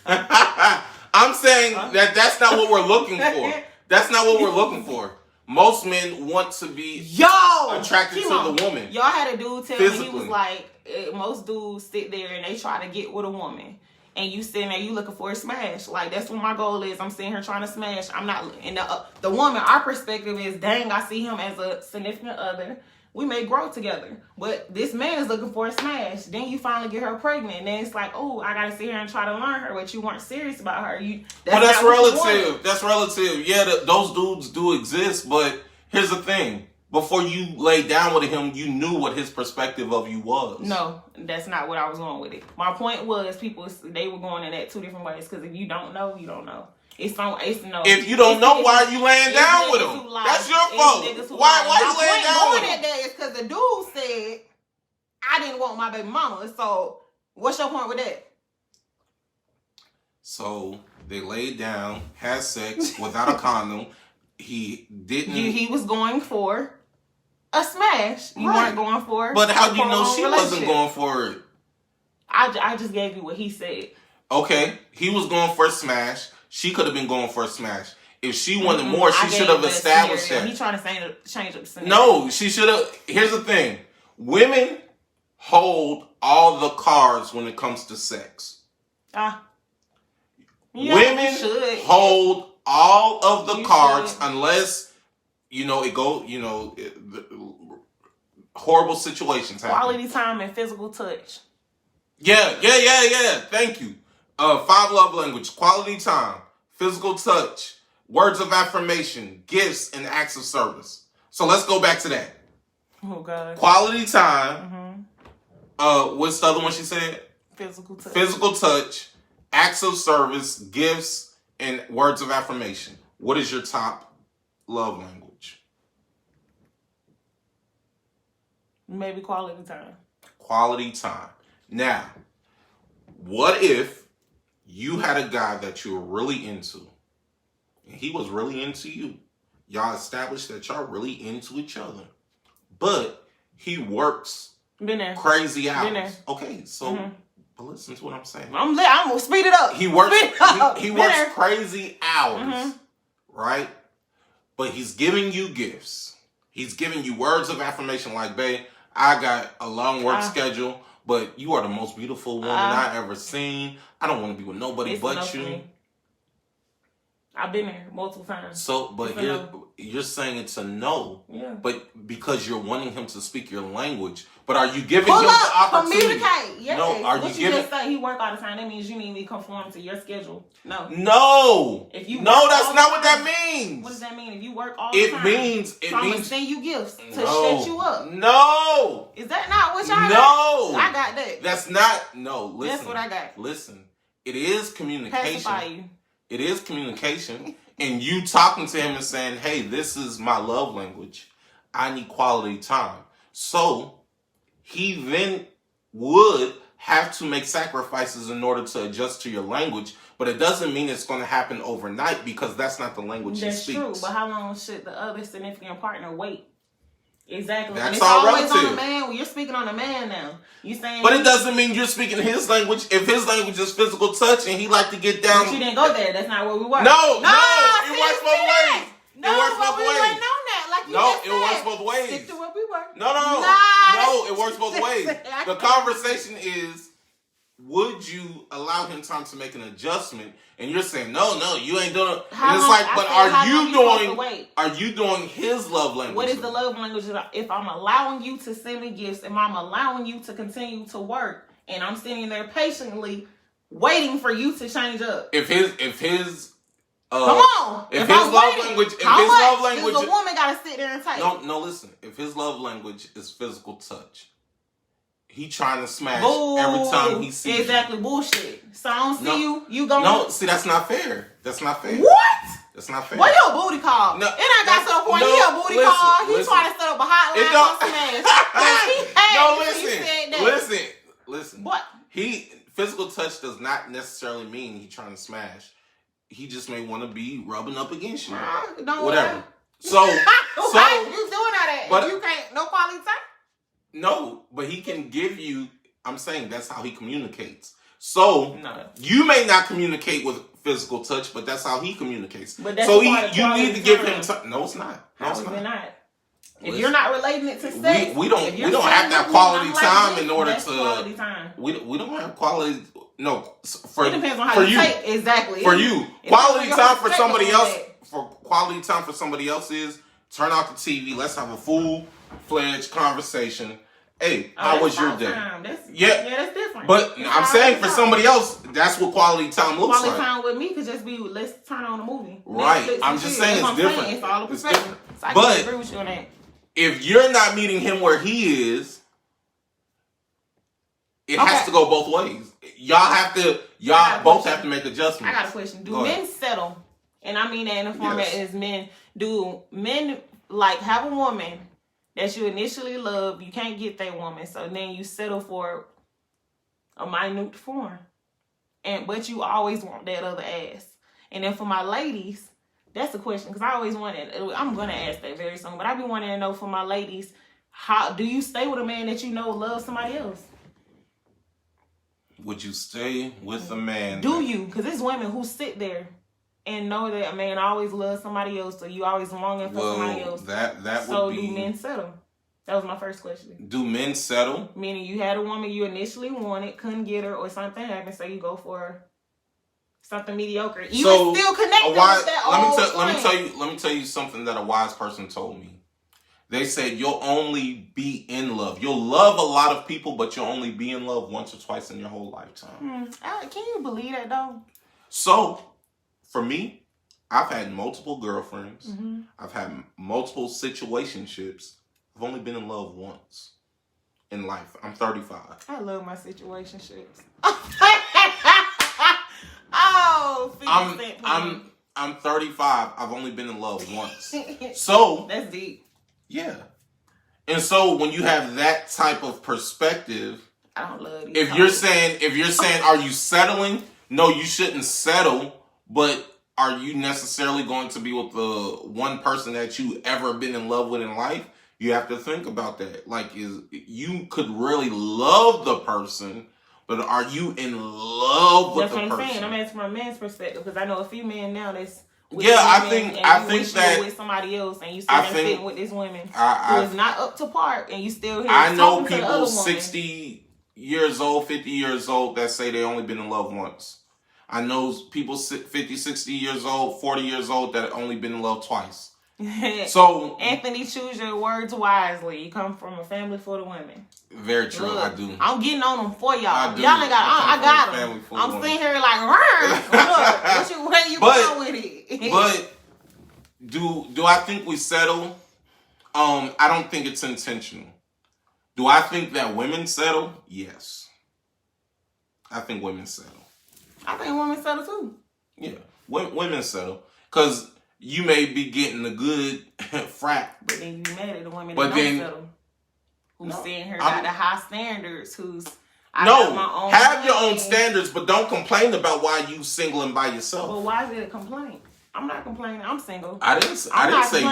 I'm saying that's not what we're looking for. That's not what we're looking for. Most men want to be attracted to the woman. Y'all had a dude tell me, he was like, most dudes sit there and they try to get with a woman. And you sitting there, you looking for a smash. Like, that's what my goal is. I'm sitting here trying to smash. I'm not, and the woman, our perspective is, dang, I see him as a significant other. We may grow together. But this man is looking for a smash. Then you finally get her pregnant. And then it's like, oh, I got to sit here and try to learn her. But you weren't serious about her. That's relative. That's relative. Yeah, those dudes do exist. But here's the thing. Before you laid down with him, you knew what his perspective of you was. No, that's not what I was going with it. My point was they were going in that 2 different ways. Because if you don't know, you don't know. It's no. If you don't know, why are you laying down with him? That's your fault. Why you laying down with him? That is because the dude said, I didn't want my baby mama. So what's your point with that? So they laid down, had sex without a condom. He didn't. He was going for a smash. You weren't going for it. But how do you know she wasn't going for it? I just gave you what he said. Okay. He was going for a smash. She could have been going for a smash. If she wanted more, she should have established that. He's trying to change up the scenario. No, she should have. Here's the thing. Women hold all the cards when it comes to sex. Women hold all of the cards unless, horrible situations happen. Quality time and physical touch. Yeah. Thank you. 5 love language, quality time, physical touch, words of affirmation, gifts, and acts of service. So let's go back to that. Oh, God. Quality time. What's the other one she said? Physical touch. Physical touch, acts of service, gifts, and words of affirmation. What is your top love language? Maybe quality time. Quality time. Now, what if you had a guy that you were really into, and he was really into you? Y'all established that y'all really into each other, but he works crazy hours. Okay, so but listen to what I'm saying. I'm gonna speed it up. He works. He works crazy hours, right? But he's giving you gifts. He's giving you words of affirmation, like, babe, I got a long work schedule. But you are the most beautiful woman I ever seen. I don't want to be with nobody but you. I've been there multiple times. So, but you're saying it's a no. Yeah. But because you're wanting him to speak your language, but are you giving him the opportunity? Communicate. Yes. No, are what you just say he work all the time? That means you need to conform to your schedule. No. No. If you that's not what that means. What does that mean? If you work all the time, it I'm means gonna send you gifts to set you up. No. Is that not what y'all got? I got that. That's not. No. Listen. That's what I got. Listen. It is communication. Pacify you. It is communication. And you talking to him and saying, hey, this is my love language. I need quality time. So he then would have to make sacrifices in order to adjust to your language. But it doesn't mean it's going to happen overnight because that's not the language he speaks. That's true. But how long should the other significant partner wait? Exactly. That's and it's all always relative. on a man. When you're speaking on a man now. You saying, but it doesn't mean you're speaking his language. If his language is physical touch and he like to get down. But you didn't go there. That's not where we were. No. It works both ways. No, it works both we ways. wasn't on that. Like you just said. It works both ways. Stick to where we were. No, it works both ways. The conversation is, would you allow him time to make an adjustment? And you're saying, no, you ain't doing it. And it's like, but are you doing his love language? What is the love language? If I'm allowing you to send me gifts, if I'm allowing you to continue to work, and I'm sitting there patiently waiting for you to change up. If his come on. If his love language, does a woman gotta sit there and take? No, listen. If his love language is physical touch, he trying to smash every time he sees exactly you. Bullshit. So I don't see you going. No, see, that's not fair. That's not fair. What? That's not fair. What your booty call? No, it ain't got to a point. He a booty call. He trying to set up a hotline for smash. Listen. What? Physical touch does not necessarily mean he trying to smash. He just may want to be rubbing up against you. Whatever. So why you doing that? But you can't no quality time. No, but he can give you. I'm saying that's how he communicates. So you may not communicate with physical touch, but that's how he communicates. But that's so you need to give him time. No, it's not. No, it's not. If you're not relating it to sex, we don't have that quality time in order to. Quality time. We don't have quality. No, it depends on how you take. Exactly. For you, quality time for somebody else. For quality time for somebody else is turn off the TV. Let's have a full-fledged conversation. Hey, how was your day? That's different. But I'm saying for somebody else, that's what quality time looks like. Quality time with me could just be let's turn on a movie. Right. Netflix I'm just saying it's different. It's all a perspective. So I can agree with you on that. If you're not meeting him where he is, it has to go both ways. Y'all both have to make adjustments. I got a question. Do men settle? And I mean that in the format as men. Do men like have a woman that you initially love, you can't get that woman, so then you settle for a minute form. But you always want that other ass. And then for my ladies, that's a question, because I always wanted, I'm going to ask that very soon, but I be wanting to know for my ladies, how do you stay with a man that you know loves somebody else? Would you stay with a man? Do you? Because there's women who sit there and know that a man always loves somebody else, so you always longing for somebody else. So do men settle? That was my first question. Do men settle? Meaning you had a woman you initially wanted, couldn't get her, or something happened, so you go for something mediocre. You were still connected with that let me tell you something that a wise person told me. They said you'll only be in love. You'll love a lot of people, but you'll only be in love once or twice in your whole lifetime. Can you believe that though? So, for me, I've had multiple girlfriends. Mm-hmm. I've had multiple situationships. I've only been in love once in life. I'm 35. I love my situationships. I'm 35. I've only been in love once. So that's deep. Yeah. And so when you have that type of perspective, I don't love these. If you're saying, are you settling? No, you shouldn't settle. But are you necessarily going to be with the one person that you ever been in love with in life? You have to think about that. Like, you could really love the person, but are you in love with the person? That's what I'm saying. I'm asking from a man's perspective, because I know a few men now that's I think that with somebody else, and you still sitting with this woman who is not up to par, and you still here. I know people 60 years old, 50 years old that say they only been in love once. I know people 50, 60 years old, 40 years old that have only been in love twice. So Anthony, choose your words wisely. You come from a family full of women. Very true. Look, I do. I'm getting on them for y'all. Y'all ain't got. I got them. I'm sitting here like, look, where you going with it? But do I think we settle? I don't think it's intentional. Do I think that women settle? Yes. I think women settle. I think women settle too. Yeah, women settle because you may be getting a good frat, but then you mad at the women that don't settle. Who's sitting here got the high standards? Have your own standards, but don't complain about why you single and by yourself. But why is it a complaint? I'm not complaining. I'm single. I didn't say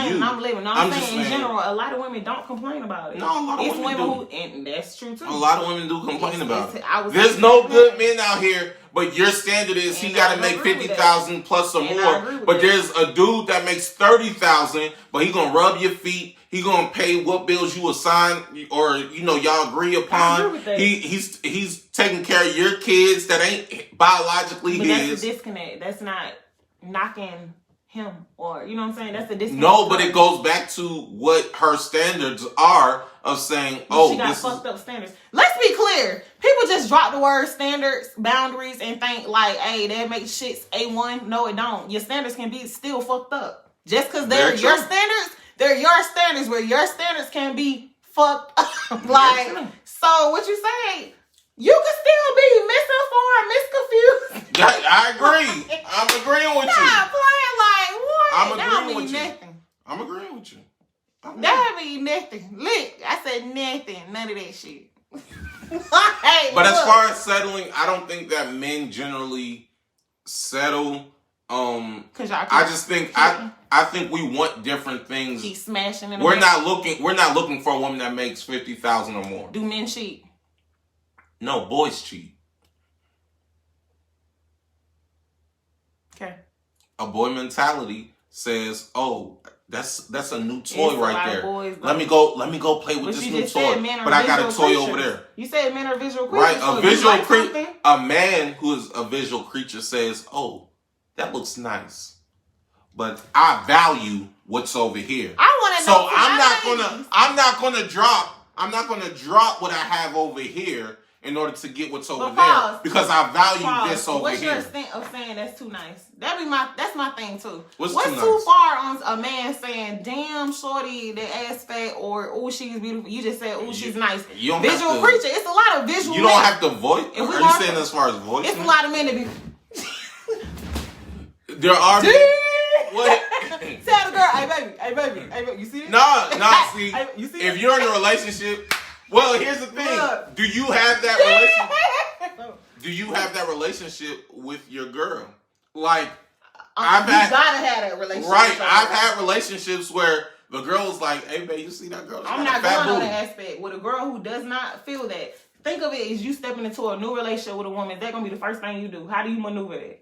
you. I'm living. No, I'm saying in general, a lot of women don't complain about it. No, a lot of women do. And that's true too. A lot of women do complain about it. There's no good men out here, but your standard is he got to make 50,000 plus or more. But there's a dude that makes 30,000, but he gonna rub your feet. He gonna pay what bills you assign or y'all agree upon. I agree with that. He's taking care of your kids that ain't biologically his. That's a disconnect. That's not knocking him or you know what I'm saying. That's a disconnect. No, but it goes back to what her standards are of saying, she got fucked up standards. Let's be clear. People just drop the word standards, boundaries, and think like, hey, that makes shit's A1. No, it don't. Your standards can be still fucked up. Just because they're your standards, they're your standards where your standards can be fucked up. So what you say? You can still be misinformed, misconfused. I agree. I'm agreeing with you. Not playing like what? I'm agreeing with you. I'm agreeing with you. That mean nothing. Look, I said nothing. None of that shit. But as far as settling, I don't think that men generally settle. I just think I think we want different things. Keep smashing. We're not looking for a woman that makes 50,000 or more. Do men cheat? No, boys cheat. Okay. A boy mentality says, "Oh, that's a new toy right there. Let me go play with this new toy. But I got a toy over there." You said men are visual creatures. Right, a visual creature. A man who is a visual creature says, "Oh, that looks nice, but I value what's over here." I want to know. So I'm not gonna drop what I have over here in order to get what's over there because I value this over here. What's your extent of saying that's too nice? That's my thing too. What's too far on a man saying, "Damn, shorty, the ass fat," or "Oh, she's beautiful"? You just said, "Oh, she's nice." Visual creature. It's a lot of visual. You don't have to voice. Are you saying as far as voice? It's a lot of men to be. There are. What? Tell the girl, hey baby, you see it? No, see, you see if you're in a relationship, well, here's the thing. Do you have that relationship? Do you have that relationship with your girl? Like, you gotta have that relationship. Right, I've had relationships where the girl's like, "Hey, babe, you see that girl? I'm not going on that aspect. With a girl who does not feel that, think of it as you stepping into a new relationship with a woman. That's gonna be the first thing you do. How do you maneuver that?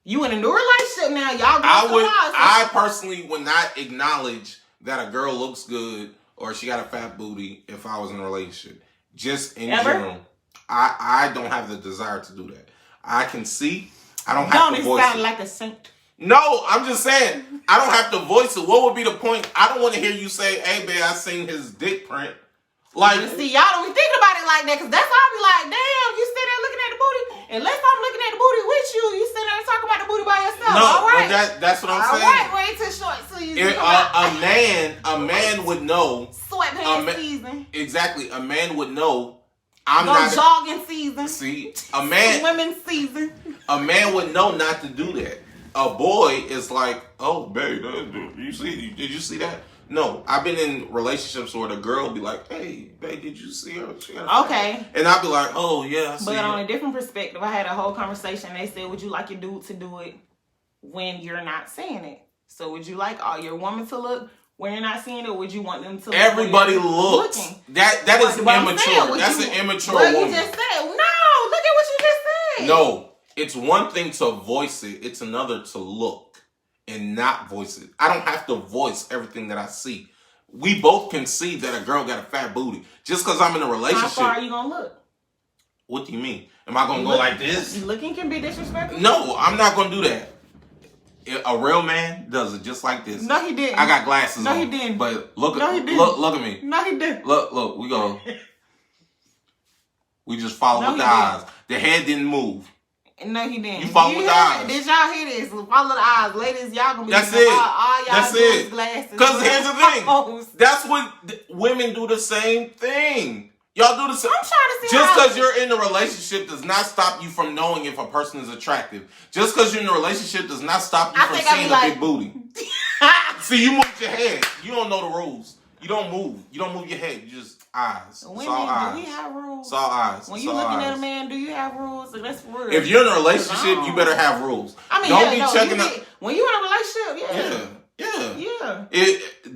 You in a new relationship now, y'all. I personally would not acknowledge that a girl looks good or she got a fat booty if I was in a relationship. Just in general, I don't have the desire to do that. I can see. I don't have to voice it. Don't sound like a saint. No, I'm just saying I don't have to voice it. What would be the point? I don't want to hear you say, "Hey, babe, I seen his dick print." Like, see, y'all don't be thinking about it like that, because that's how I be like, "Damn, you sitting there looking at the booty." Unless I'm looking at the booty with you, you sitting there talking about the booty by yourself. No, all right. But that's what I'm saying. All right, way too short. So a man would know. Sweatpants season. Exactly, a man would know. I'm not jogging season. See, a man. Swimming season. A man would know not to do that. A boy is like, "Oh, babe, did you see that?" No, I've been in relationships where the girl be like, "Hey, babe, did you see her?" Okay. And I'd be like, "Oh, yeah, I see But her." on a different perspective, I had a whole conversation. They said, would you like your dude to do it when you're not seeing it? So would you like all your woman to look when you're not seeing it, or would you want them to look? Everybody looks. That is immature. That's an immature woman. You just said, no, look at what you just said. No, it's one thing to voice it. It's another to look and not voice it. I don't have to voice everything that I see. We both can see that a girl got a fat booty. Just because I'm in a relationship. How far are you going to look? What do you mean? Am I gonna go like this? Looking can be disrespectful. No, I'm not gonna do that. A real man does it just like this. No, he didn't. I got glasses on. No, he didn't. But look no, at he didn't. Look at me. No, he didn't. Look. We go. We just follow with the eyes. The head didn't move. No, he didn't. You follow with the eyes. Did y'all hear this? Follow the eyes, ladies. Y'all gonna be. That's it. All y'all That's do it. is glasses. Because here's the thing. That's what women do the same thing. Y'all do the same. I'm trying to see. Just because you're in a relationship does not stop you from knowing if a person is attractive. Just because you're in a relationship does not stop you from seeing a big booty. See, you move your head. You don't know the rules. You don't move. You don't move your head. You just eyes. Women, eyes. do we have rules? It's all eyes. When you looking at a man, do you have rules? So that's real. If you're in a relationship, you better have rules. I mean, don't be checking up. When you're in a relationship, yeah.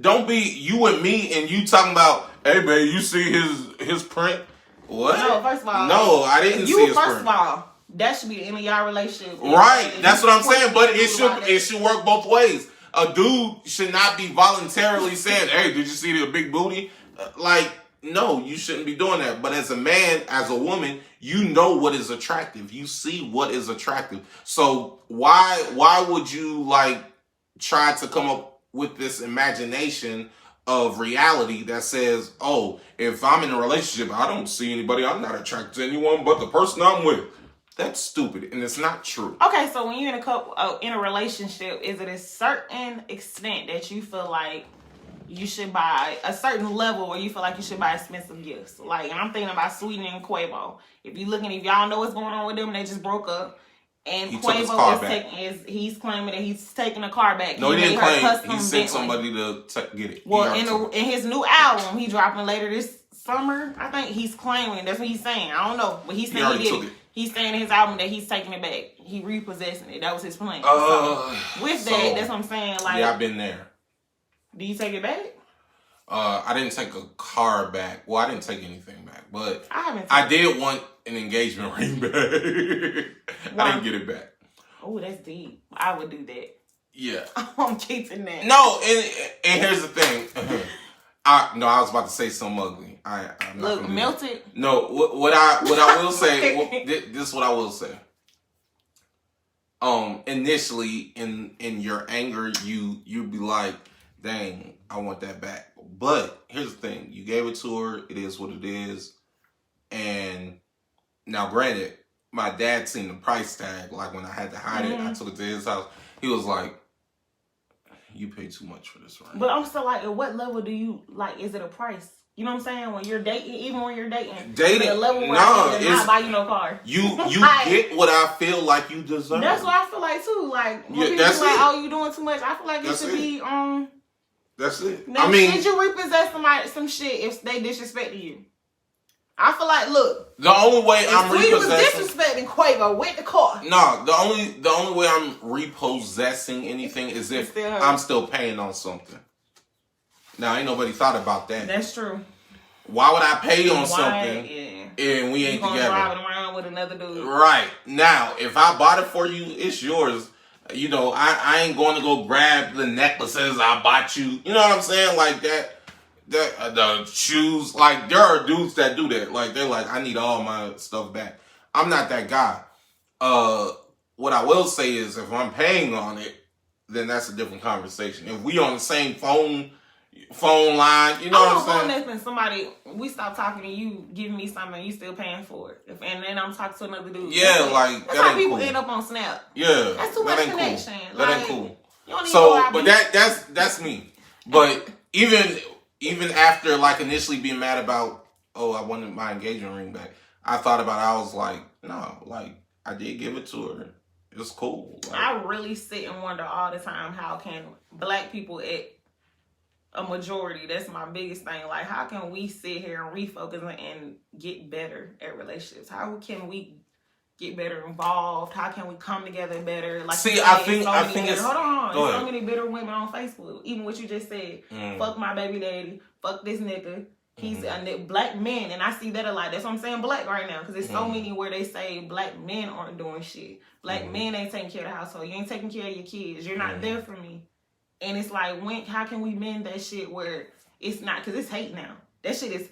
Don't be you and me and you talking about, hey, babe, you see his print? What? No, first of all. No, I didn't see his print. First of all, that should be the end of y'all relationship. Right. That's what I'm saying. But it should work both ways. A dude should not be voluntarily saying, hey, did you see the big booty? No, you shouldn't be doing that. But as a man, as a woman, you know what is attractive. You see what is attractive. So why would you try to come up with this imagination of reality that says, oh, if I'm in a relationship, I don't see anybody, I'm not attracted to anyone but the person I'm with. That's stupid, and it's not true. Okay, so when you're in a relationship, is it a certain extent that you feel like you should buy a certain level where you feel like you should buy expensive gifts? And I'm thinking about Sweeten and Quavo. If y'all know what's going on with them, they just broke up. And Quavo he's claiming that he's taking the car back. No, he didn't claim. He sent somebody to get it. Well, in his new album, he dropping later this summer. I think he's claiming, that's what he's saying. I don't know, but he's saying he did it. He's saying in his album that he's taking it back. He repossessing it. That was his plan. That's what I'm saying. Yeah, I've been there. Do you take it back? I didn't take a car back. Well, I didn't take anything back, but I did want an engagement ring back. I didn't get it back. Oh, that's deep. I would do that. Yeah. I'm keeping that. No, and here's the thing. I was about to say something ugly. I'm not Look, melted. No, what I will say. This is what I will say. Initially, in your anger, you'd be like, dang, I want that back. But here's the thing: you gave it to her. It is what it is. And now, granted, my dad seen the price tag. Like when I had to hide it, I took it to his house. He was like, you pay too much for this ring. But I'm still like, at what level do you is it a price? You know what I'm saying? When you're dating, even when you're dating, the level where I not buy you no car. You get what I feel like you deserve. That's what I feel like too. When people oh, you doing too much. I feel like it should be That's it. Now, should you repossess some shit if they disrespected you? I feel like, look. The only way I'm repossessing. Was disrespecting Quavo with the car. No, the only way I'm repossessing anything is if I'm still paying on something. Now, ain't nobody thought about that. That's true. Why would I pay on something and we ain't together? Driving around with another dude. Right. Now, if I bought it for you, it's yours. You know, I ain't going to go grab the necklaces I bought you. You know what I'm saying? Like that. The shoes, there are dudes that do that. They're like, I need all my stuff back. I'm not that guy. What I will say is, if I'm paying on it, then that's a different conversation. If we on the same phone line, you know what I'm saying? If somebody, we stop talking and you giving me something, you still paying for it. And then I'm talking to another dude. Yeah, that's how people end up on Snap. Yeah, that's too much connection. Cool. That ain't cool. But that's me. But even after initially being mad about, oh, I wanted my engagement ring back, I thought about it. I was like, no, I did give it to her. It's cool. I really sit and wonder all the time, how can black people at a majority, that's my biggest thing, how can we sit here and refocus and get better at relationships? How can we get better involved? How can we come together better? I think it's... Hold on. There's so many bitter women on Facebook. Even what you just said. Fuck my baby daddy. Fuck this nigga. He's a black men. And I see that a lot. That's why I'm saying black right now. Because there's so many where they say black men aren't doing shit. Black men ain't taking care of the household. You ain't taking care of your kids. You're not there for me. And it's how can we mend that shit where it's not? Because it's hate now. That shit is...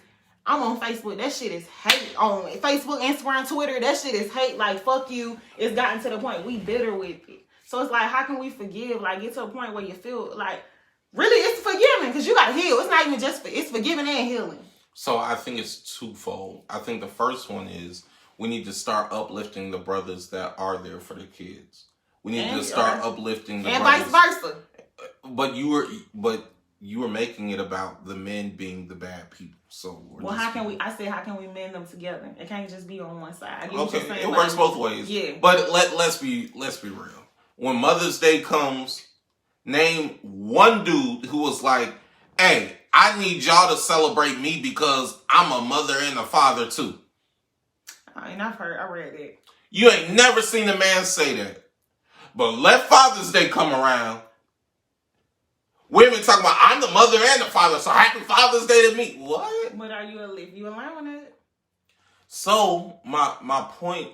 I'm on Facebook. That shit is hate. On Facebook, Instagram, Twitter, that shit is hate. Like, fuck you. It's gotten to the point we bitter with it. So it's like, how can we forgive? Like, get to a point where you feel like, really, it's forgiving because you got to heal. It's not even just it's forgiving and healing. So I think it's twofold. I think the first one is we need to start uplifting the brothers that are there for the kids. We need to start uplifting the brothers. And vice versa. But you were making it about the men being the bad people. So how can we mend them together? It can't just be on one side. Okay, it works both ways. Yeah. But let's be real. When Mother's Day comes, name one dude who was like, "Hey, I need y'all to celebrate me because I'm a mother and a father too." I read it. You ain't never seen a man say that. But let Father's Day come around. Women talking about, I'm the mother and the father, so happy Father's Day to me. What? But are you allowing it? So my point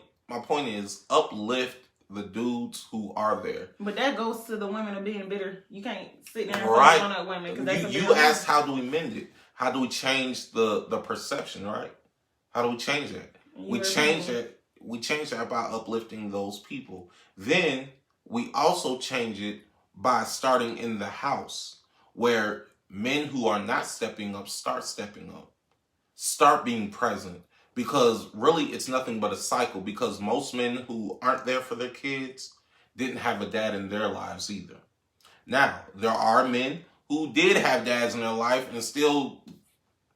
is uplift the dudes who are there. But that goes to the women of being bitter. You can't sit there and right. on that women. You asked how do we mend it? How do we change the perception, right? How do we change that? We change that by uplifting those people. Then we also change it by starting in the house, where men who are not stepping up start stepping up. Start being present. Because really it's nothing but a cycle, because most men who aren't there for their kids didn't have a dad in their lives either. Now, there are men who did have dads in their life and still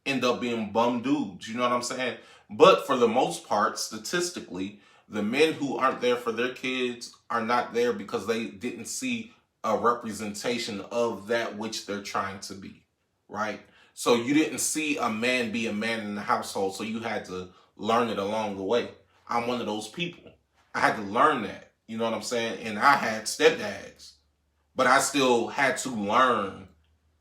end up being bum dudes, you know what I'm saying? But for the most part, statistically, the men who aren't there for their kids are not there because they didn't see a representation of that which they're trying to be, right? So you didn't see a man be a man in the household, so you had to learn it along the way. I'm one of those people. I had to learn that, you know what I'm saying? And I had stepdads, but I still had to learn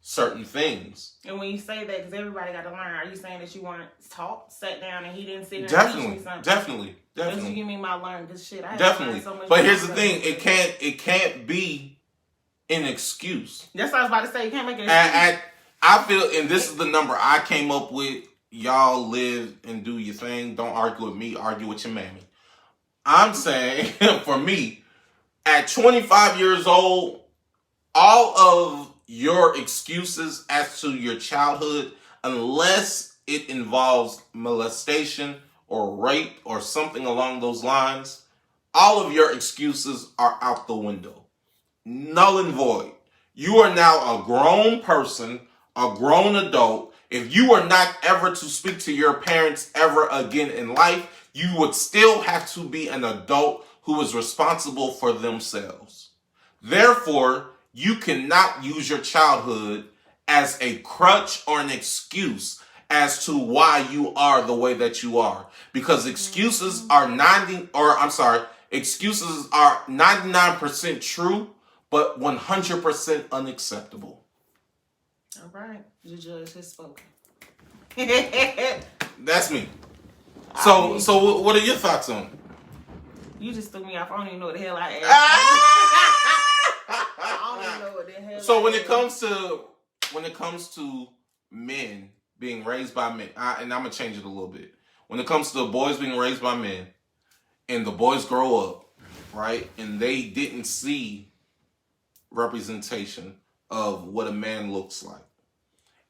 certain things. And when you say that, because everybody got to learn, are you saying that you weren't taught, sat down, and he didn't sit there and teach me something? Definitely. Because you give me my learn this shit. Definitely. But here's the thing, it can't be an excuse. That's what I was about to say. You can't make an excuse. I feel, and this is the number I came up with. Y'all live and do your thing. Don't argue with me. Argue with your mammy. I'm saying, for me, at 25 years old, all of your excuses as to your childhood, unless it involves molestation or rape or something along those lines, all of your excuses are out the window. Null and void. You are now a grown person, a grown adult. If you are not ever to speak to your parents ever again in life, you would still have to be an adult who is responsible for themselves. Therefore, you cannot use your childhood as a crutch or an excuse as to why you are the way that you are. Because excuses are 99% true, but 100% unacceptable. All right. The judge has spoken. That's me. So what are your thoughts on it? You just threw me off. I don't even know what the hell I asked. I don't even know what the hell. So when it comes to men being raised by men, and I'm gonna change it a little bit. When it comes to boys being raised by men, and the boys grow up, right, and they didn't see representation of what a man looks like,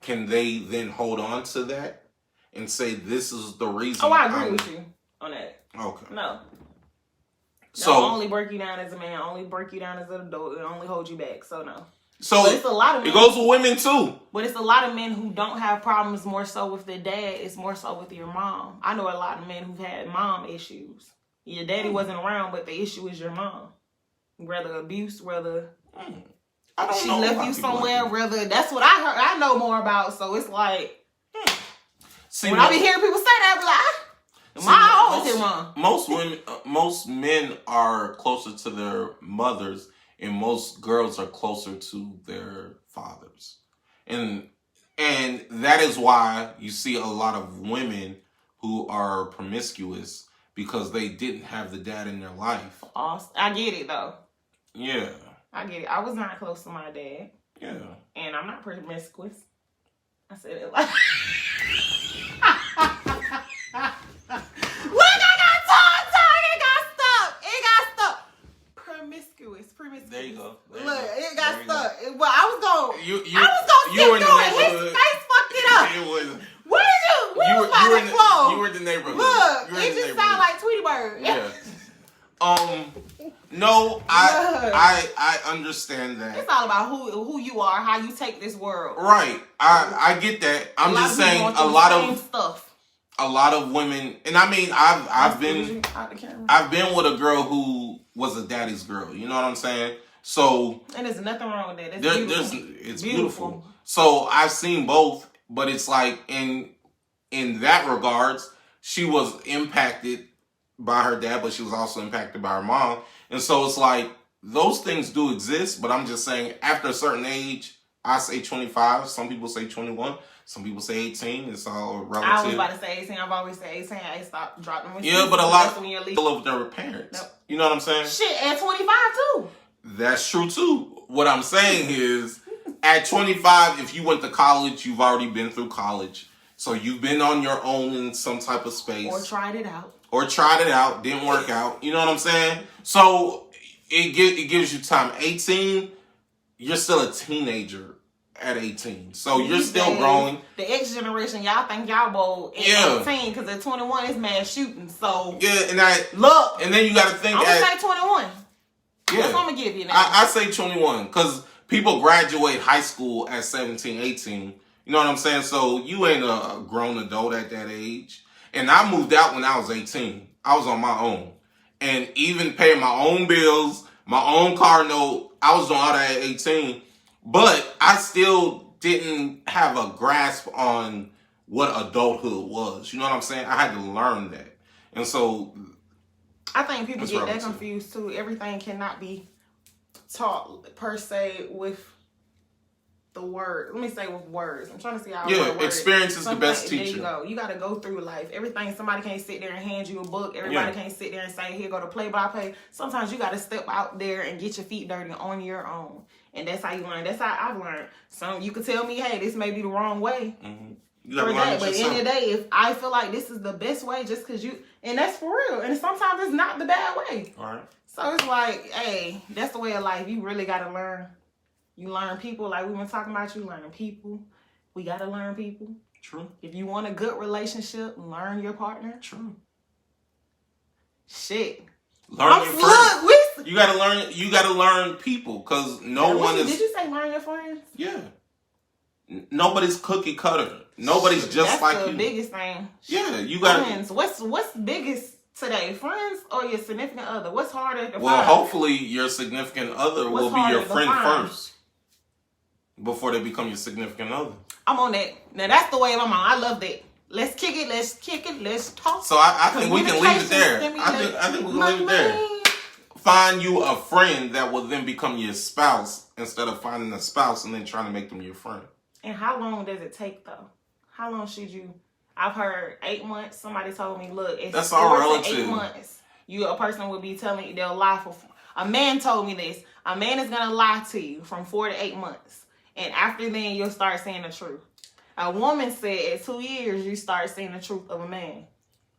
can they then hold on to that and say this is the reason? Oh, I agree with you on that. Okay. No. So only break you down as a man, only break you down as an adult, and only hold you back. So no. So but it's a lot of men, it goes with women too. But it's a lot of men who don't have problems more so with their dad. It's more so with your mom. I know a lot of men who've had mom issues. Your daddy wasn't around, but the issue is your mom. Whether abuse, whether she left you somewhere, whether that's what I heard. I know more about. So it's like when I be hearing people say that, I be like, my always hear mom. Most men are closer to their mothers, and most girls are closer to their fathers, and that is why you see a lot of women who are promiscuous because they didn't have the dad in their life. Awesome. I get it though. Yeah. I get it. I was not close to my dad. Yeah. And I'm not promiscuous. I said it like There you go. Look, it got stuck. Well, I was going to skip through it. His face fucked it up. It was. What did you? We was by the floor. You were in the neighborhood. Look, it just sounded like Tweety Bird. Yeah. No, I understand that. It's all about who you are, how you take this world. Right. I get that. I'm just saying a lot of women, and I mean I've been with a girl who was a daddy's girl. You know what I'm saying? So and there's nothing wrong with that. It's beautiful. So I've seen both, but it's like in that regards, she was impacted by her dad, but she was also impacted by her mom. And so it's like, those things do exist, but I'm just saying, after a certain age, I say 25, some people say 21, some people say 18, it's all relative. I was about to say 18, I've always said 18, I stopped dropping. Yeah, but a lot of people live with their parents. Nope. You know what I'm saying? Shit, at 25 too. That's true too. What I'm saying is, at 25, if you went to college, you've already been through college. So you've been on your own in some type of space. Or tried it out. Didn't work out. You know what I'm saying? So it gives you time. 18, you're still a teenager at 18. So you're still growing. The X generation, y'all think y'all bold at 18 because at 21 it's mass shooting. So yeah, and then you got to think. I'm gonna say 21. Yeah, that's what I'm gonna give you now. I say 21 because people graduate high school at 17, 18. You know what I'm saying? So you ain't a grown adult at that age. And I moved out when I was 18. I was on my own. And even paying my own bills, my own car note, I was doing all that at 18. But I still didn't have a grasp on what adulthood was. You know what I'm saying? I had to learn that. And so I think people get that confused too. Everything cannot be taught per se with the word. Let me say with words. I'm trying to see how. Yeah, experience is the best teacher. There you go. You got to go through life. Everything. Somebody can't sit there and hand you a book. Everybody can't sit there and say, "Here go to play-by-play." Sometimes you got to step out there and get your feet dirty on your own, and that's how you learn. That's how I've learned. So you could tell me, "Hey, this may be the wrong way." Mm-hmm. You gotta learn it but at the end of the day, if I feel like this is the best way, just because you, and that's for real, and sometimes it's not the bad way. All right. So it's like, hey, that's the way of life. You really got to learn. You learn people, like we've been talking about. You learn people. We got to learn people. True. If you want a good relationship, learn your partner. True. Shit. Learn your friends. You gotta learn. You gotta learn people, because no one is. Did you say learn your friends? Yeah. Nobody's cookie cutter. Nobody's just like you. That's the biggest thing. Yeah, you got friends. What's biggest today? Friends or your significant other? What's harder to find? Well, hopefully your significant other will be your friend first before they become your significant other. I'm on that. Now that's the way I'm on. I love that. Let's kick it. Let's talk. So I think we can leave it there. I think we can leave it there. Find you a friend that will then become your spouse instead of finding a spouse and then trying to make them your friend. And how long does it take though? How long should you? I've heard 8 months. Somebody told me, look, it's that's all relative. 8 months. A person will be telling you they'll lie for. A man told me this. A man is gonna lie to you from 4 to 8 months, and after then you'll start seeing the truth. A woman said at 2 years you start seeing the truth of a man.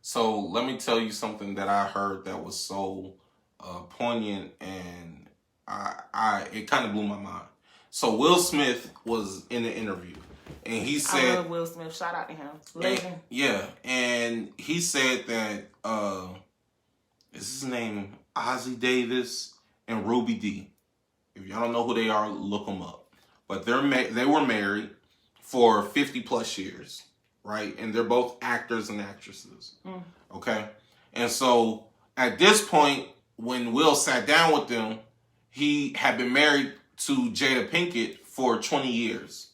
So let me tell you something that I heard that was so poignant, and it kind of blew my mind. So Will Smith was in the interview, and he said, I love Will Smith. Shout out to him. Legend. And he said that is his name Ozzie Davis and Ruby D. If y'all don't know who they are, look them up. But they were married for 50 plus years, right? And they're both actors and actresses. Okay? And so at this point, when Will sat down with them, he had been married to Jada Pinkett for 20 years.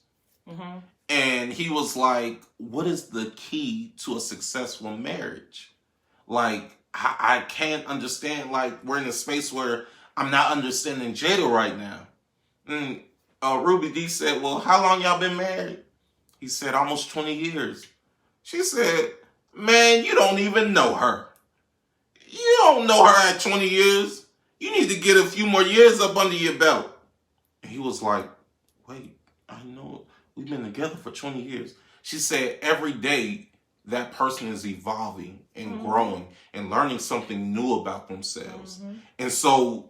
Mm-hmm. And he was like, what is the key to a successful marriage? Like, I can't understand. Like, we're in a space where I'm not understanding Jada right now. And Ruby D said, well, how long y'all been married? He said, almost 20 years. She said, man, you don't even know her. You don't know her at 20 years. You need to get a few more years up under your belt. And he was like, wait, I know we've been together for 20 years. She said, every day that person is evolving and growing and learning something new about themselves. Mm-hmm. And so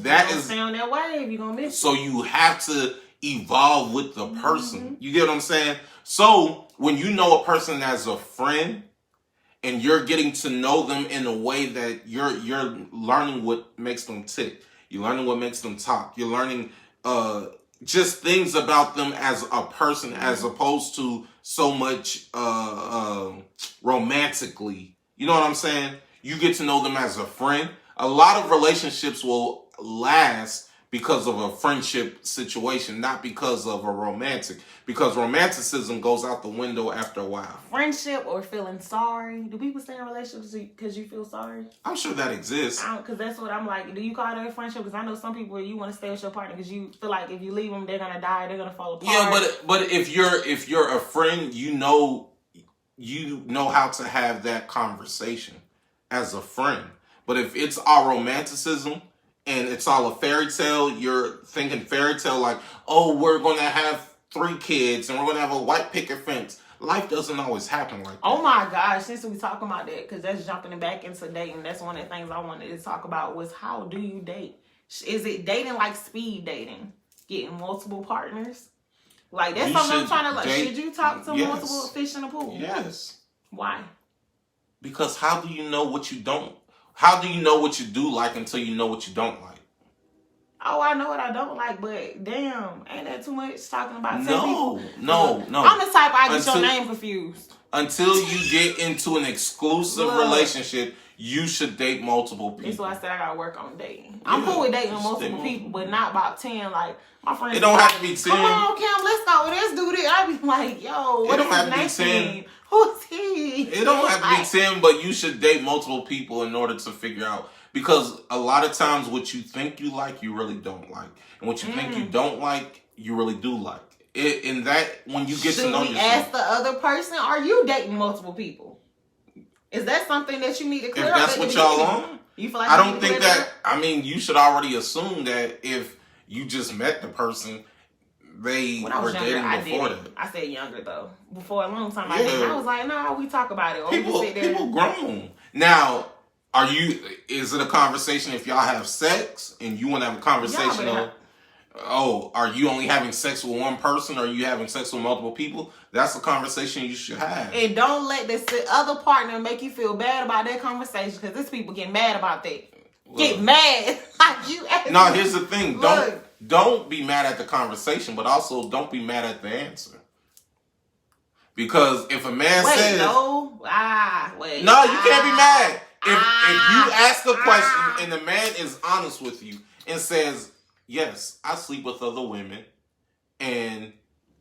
That is stay on that wave. You're gonna miss. So you have to evolve with the person. You get what I'm saying? So when you know a person as a friend, and you're getting to know them in a way that you're learning what makes them tick. You're learning what makes them talk. You're learning just things about them as a person, as opposed to so much romantically. You know what I'm saying? You get to know them as a friend. A lot of relationships will last because of a friendship situation, not because of a romantic. Because romanticism goes out the window after a while. Friendship or feeling sorry. Do people stay in relationships because you feel sorry? I'm sure that exists. Because that's what I'm like. Do you call that a friendship? Because I know some people you want to stay with your partner because you feel like if you leave them, they're gonna die. They're gonna fall apart. Yeah, but if you're a friend, you know how to have that conversation as a friend. But if it's all romanticism and it's all a fairy tale, you're thinking fairy tale like, oh, we're going to have 3 kids and we're going to have a white picket fence. Life doesn't always happen like that. Oh my gosh, since we talking about that, because that's jumping back into dating. That's one of the things I wanted to talk about was how do you date? Is it dating like speed dating? Getting multiple partners? Like that's something I'm trying to like. Should you talk to multiple fish in a pool? Yes. Why? Because how do you know what you don't? How do you know what you do like until you know what you don't like? Oh, I know what I don't like, but damn, ain't that too much talking about 10 people? No. I'm the type I get your name confused. Until you get into an exclusive relationship, you should date multiple people. That's why I said I gotta work on dating. I'm cool with dating multiple people, but not about 10. Like my friends, it don't have to be 10. Come on, Kim, let's go. Let's do this. I be like, yo, what is his name? Who's he? It don't have to be 10, but you should date multiple people in order to figure out. Because a lot of times what you think you like, you really don't like. And what you think you don't like, you really do like. In that, when you get to know yourself. Should we ask the other person, are you dating multiple people? Is that something that you need to clear up? If that's what y'all on, you feel like I don't think that, I mean, you should already assume that if you just met the person, they were dating before that. I said younger though. Before a long time I did. I was like, no, we talk about it. Or people grown. Now, is it a conversation if y'all have sex and you want to have a conversation are you only having sex with one person or are you having sex with multiple people? That's a conversation you should have. And don't let this other partner make you feel bad about that conversation because these people get mad about that. Get mad. Like you. No, here's the thing. Don't be mad at the conversation, but also don't be mad at the answer. Because if a man says... No, you can't be mad. If you ask a question and the man is honest with you and says, yes, I sleep with other women, and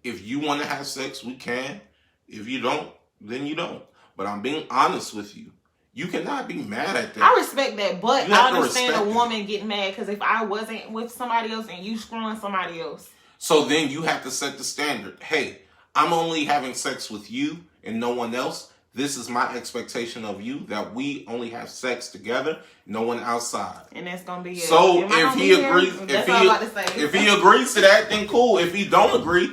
if you want to have sex, we can. If you don't, then you don't. But I'm being honest with you. You cannot be mad at that. I respect that, but I understand a woman getting mad because if I wasn't with somebody else and you screwing somebody else. So then you have to set the standard. Hey, I'm only having sex with you and no one else. This is my expectation of you, that we only have sex together, no one outside. And that's gonna be it. So if he agrees, if he agrees to that, then cool. If he don't agree,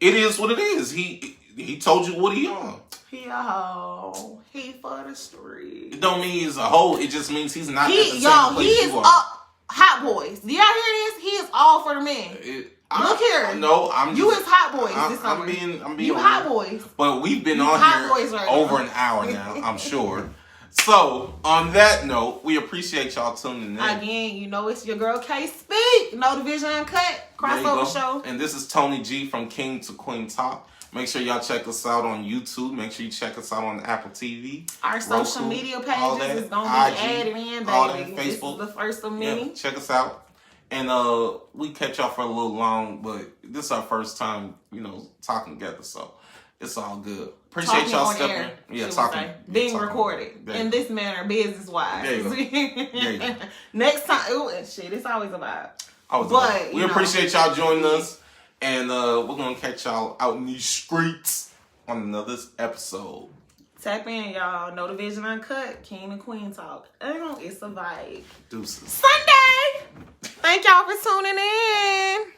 it is what it is. He told you what he on. He a hoe. He for the street. It don't mean he's a hoe. It just means he's not at the same place he is hot boys. Do y'all hear this? He is all for the men. Look here. No, I'm you is hot boys this summer. I'm being you hot boys. But we've been on here over an hour now, I'm sure. So, on that note, we appreciate y'all tuning in. Again, you know it's your girl KSpeak, No Division Uncut, crossover show. And this is Tony G from King to Queen Talk. Make sure y'all check us out on YouTube. Make sure you check us out on Apple TV. Our social media pages is going to be added in, baby. All that, Facebook. This is the first of many. Yeah, check us out. And we kept y'all for a little long, but this is our first time, talking together, so it's all good. Appreciate y'all stepping. Being recorded in this manner, business wise. There you go. Next time, it's always a vibe. But we appreciate y'all joining us, and we're gonna catch y'all out in these streets on another episode. Tap in, y'all. No Division Uncut, King and Queen Talk. It's a vibe. Deuces. Sunday. Thank y'all for tuning in.